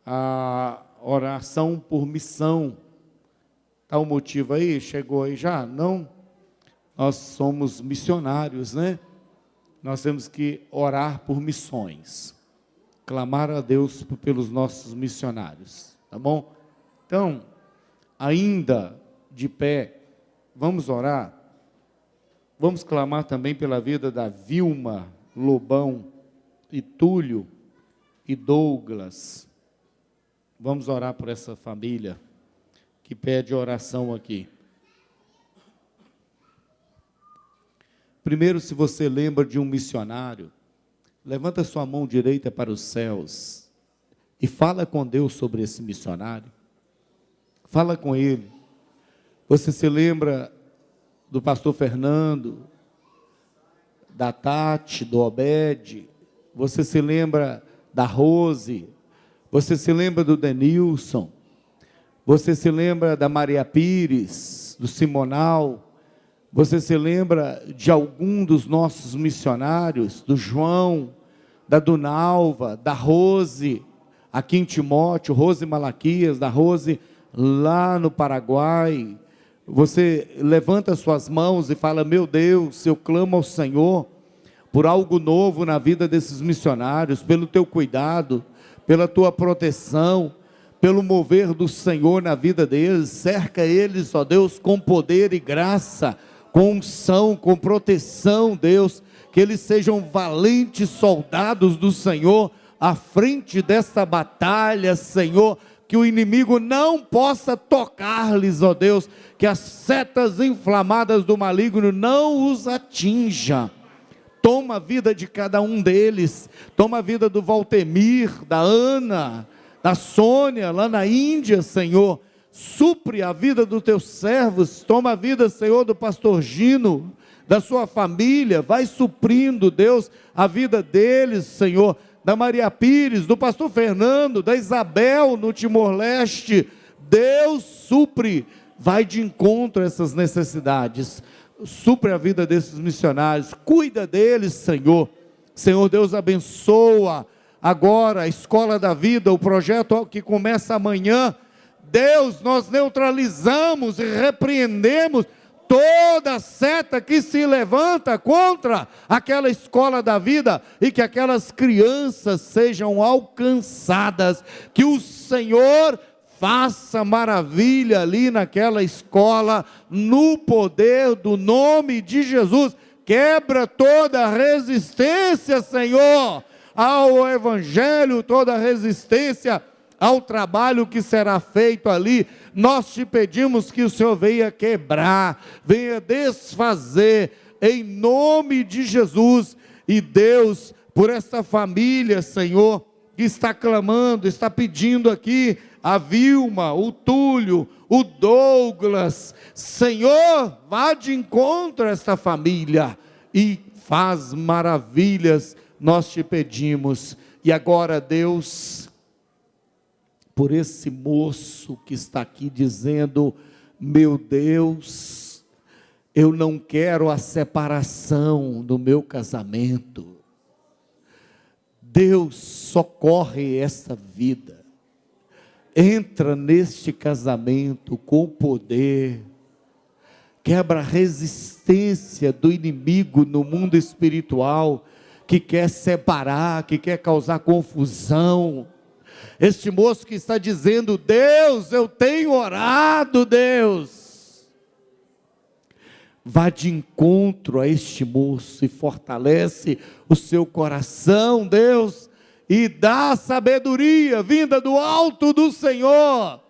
a oração por missão. Está o motivo aí? Chegou aí já? Não? Nós somos missionários, né? Nós temos que orar por missões, clamar a Deus pelos nossos missionários, tá bom? Então, ainda de pé, vamos orar. Vamos clamar também pela vida da Vilma, Lobão e Túlio e Douglas. Vamos orar por essa família que pede oração aqui. Primeiro, se você lembra de um missionário, levanta sua mão direita para os céus e fala com Deus sobre esse missionário. Fala com ele. Você se lembra do pastor Fernando, da Tati, do Obed, você se lembra da Rose, você se lembra do Denilson, você se lembra da Maria Pires, do Simonal, você se lembra de algum dos nossos missionários, do João, da Dunalva, da Rose, aqui em Timóteo, Rose Malaquias, da Rose lá no Paraguai. Você levanta suas mãos e fala: meu Deus, eu clamo ao Senhor por algo novo na vida desses missionários, pelo teu cuidado, pela tua proteção, pelo mover do Senhor na vida deles. Cerca eles, ó Deus, com poder e graça, com unção, com proteção, Deus, que eles sejam valentes soldados do Senhor, à frente dessa batalha, Senhor, que o inimigo não possa tocar-lhes, ó Deus, que as setas inflamadas do maligno não os atinja. Toma a vida de cada um deles, toma a vida do Valtemir, da Ana, da Sônia, lá na Índia, Senhor. Supre a vida dos teus servos, toma a vida, Senhor, do pastor Gino, da sua família, vai suprindo, Deus, a vida deles, Senhor, da Maria Pires, do pastor Fernando, da Isabel no Timor-Leste. Deus supre, vai de encontro a essas necessidades, supre a vida desses missionários, cuida deles, Senhor. Senhor Deus, abençoa agora a escola da vida, o projeto que começa amanhã. Deus, nós neutralizamos e repreendemos toda seta que se levanta contra aquela escola da vida, e que aquelas crianças sejam alcançadas, que o Senhor faça maravilha ali naquela escola, no poder do nome de Jesus. Quebra toda resistência, Senhor, ao Evangelho, toda resistência ao trabalho que será feito ali. Nós te pedimos que o Senhor venha quebrar, venha desfazer, em nome de Jesus. E Deus, por esta família, Senhor, que está clamando, está pedindo aqui, a Vilma, o Túlio, o Douglas, Senhor, vá de encontro a esta família e faz maravilhas, nós te pedimos. E agora, Deus, por esse moço que está aqui dizendo: Meu Deus, eu não quero a separação do meu casamento. Deus, socorre essa vida. Entra neste casamento com poder. Quebra a resistência do inimigo no mundo espiritual, que quer separar, que quer causar confusão. Este moço que está dizendo: Deus, eu tenho orado, Deus. Vá de encontro a este moço e fortalece o seu coração, Deus, e dá sabedoria vinda do alto do Senhor,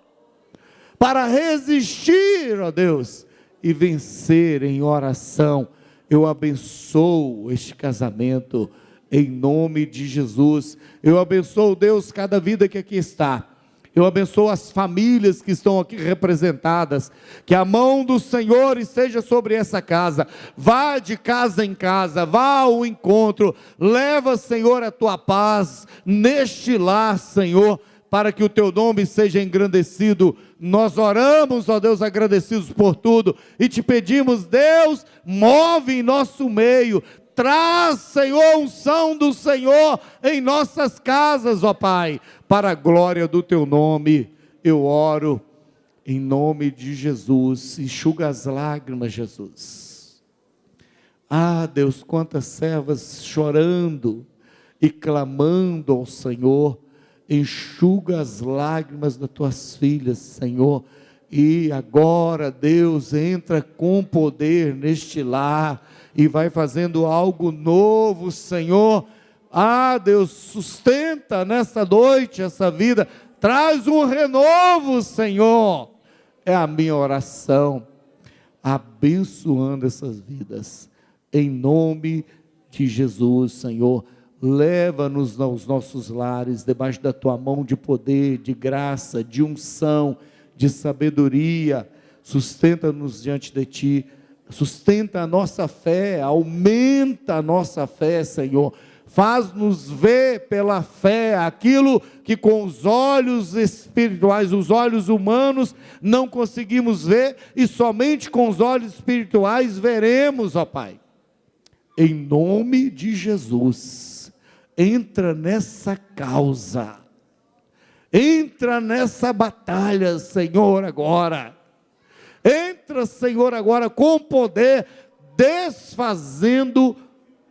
para resistir, ó Deus, e vencer em oração. Eu abençoo este casamento, em nome de Jesus. Eu abençoo, Deus, cada vida que aqui está. Eu abençoo as famílias que estão aqui representadas. Que a mão do Senhor esteja sobre essa casa. Vá de casa em casa, vá ao encontro. Leva, Senhor, a tua paz neste lar, Senhor, para que o teu nome seja engrandecido. Nós oramos, ó Deus, agradecidos por tudo, e te pedimos, Deus, move em nosso meio, traz, Senhor, unção do Senhor em nossas casas, ó Pai, para a glória do teu nome. Eu oro em nome de Jesus. Enxuga as lágrimas, Jesus. Ah, Deus, quantas servas chorando e clamando ao Senhor. Enxuga as lágrimas das tuas filhas, Senhor. E agora, Deus, entra com poder neste lar e vai fazendo algo novo, Senhor. Ah, Deus, sustenta nesta noite essa vida. Traz um renovo, Senhor. É a minha oração, abençoando essas vidas. Em nome de Jesus, Senhor. Leva-nos aos nossos lares, debaixo da tua mão de poder, de graça, de unção, de sabedoria. Sustenta-nos diante de ti, sustenta a nossa fé, aumenta a nossa fé, Senhor. Faz-nos ver pela fé aquilo que com os olhos espirituais, os olhos humanos, não conseguimos ver, e somente com os olhos espirituais veremos, ó Pai. Em nome de Jesus. Entra nessa causa, entra nessa batalha, Senhor, agora. Entra, Senhor, agora com poder, desfazendo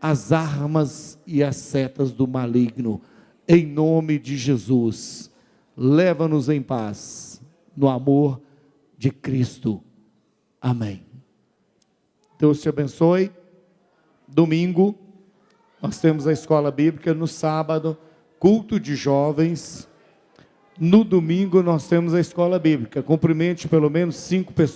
as armas e as setas do maligno, em nome de Jesus. Leva-nos em paz, no amor de Cristo. Amém. Deus te abençoe. Domingo nós temos a escola bíblica, no sábado, culto de jovens. No domingo nós temos a escola bíblica. Cumprimente pelo menos 5 pessoas.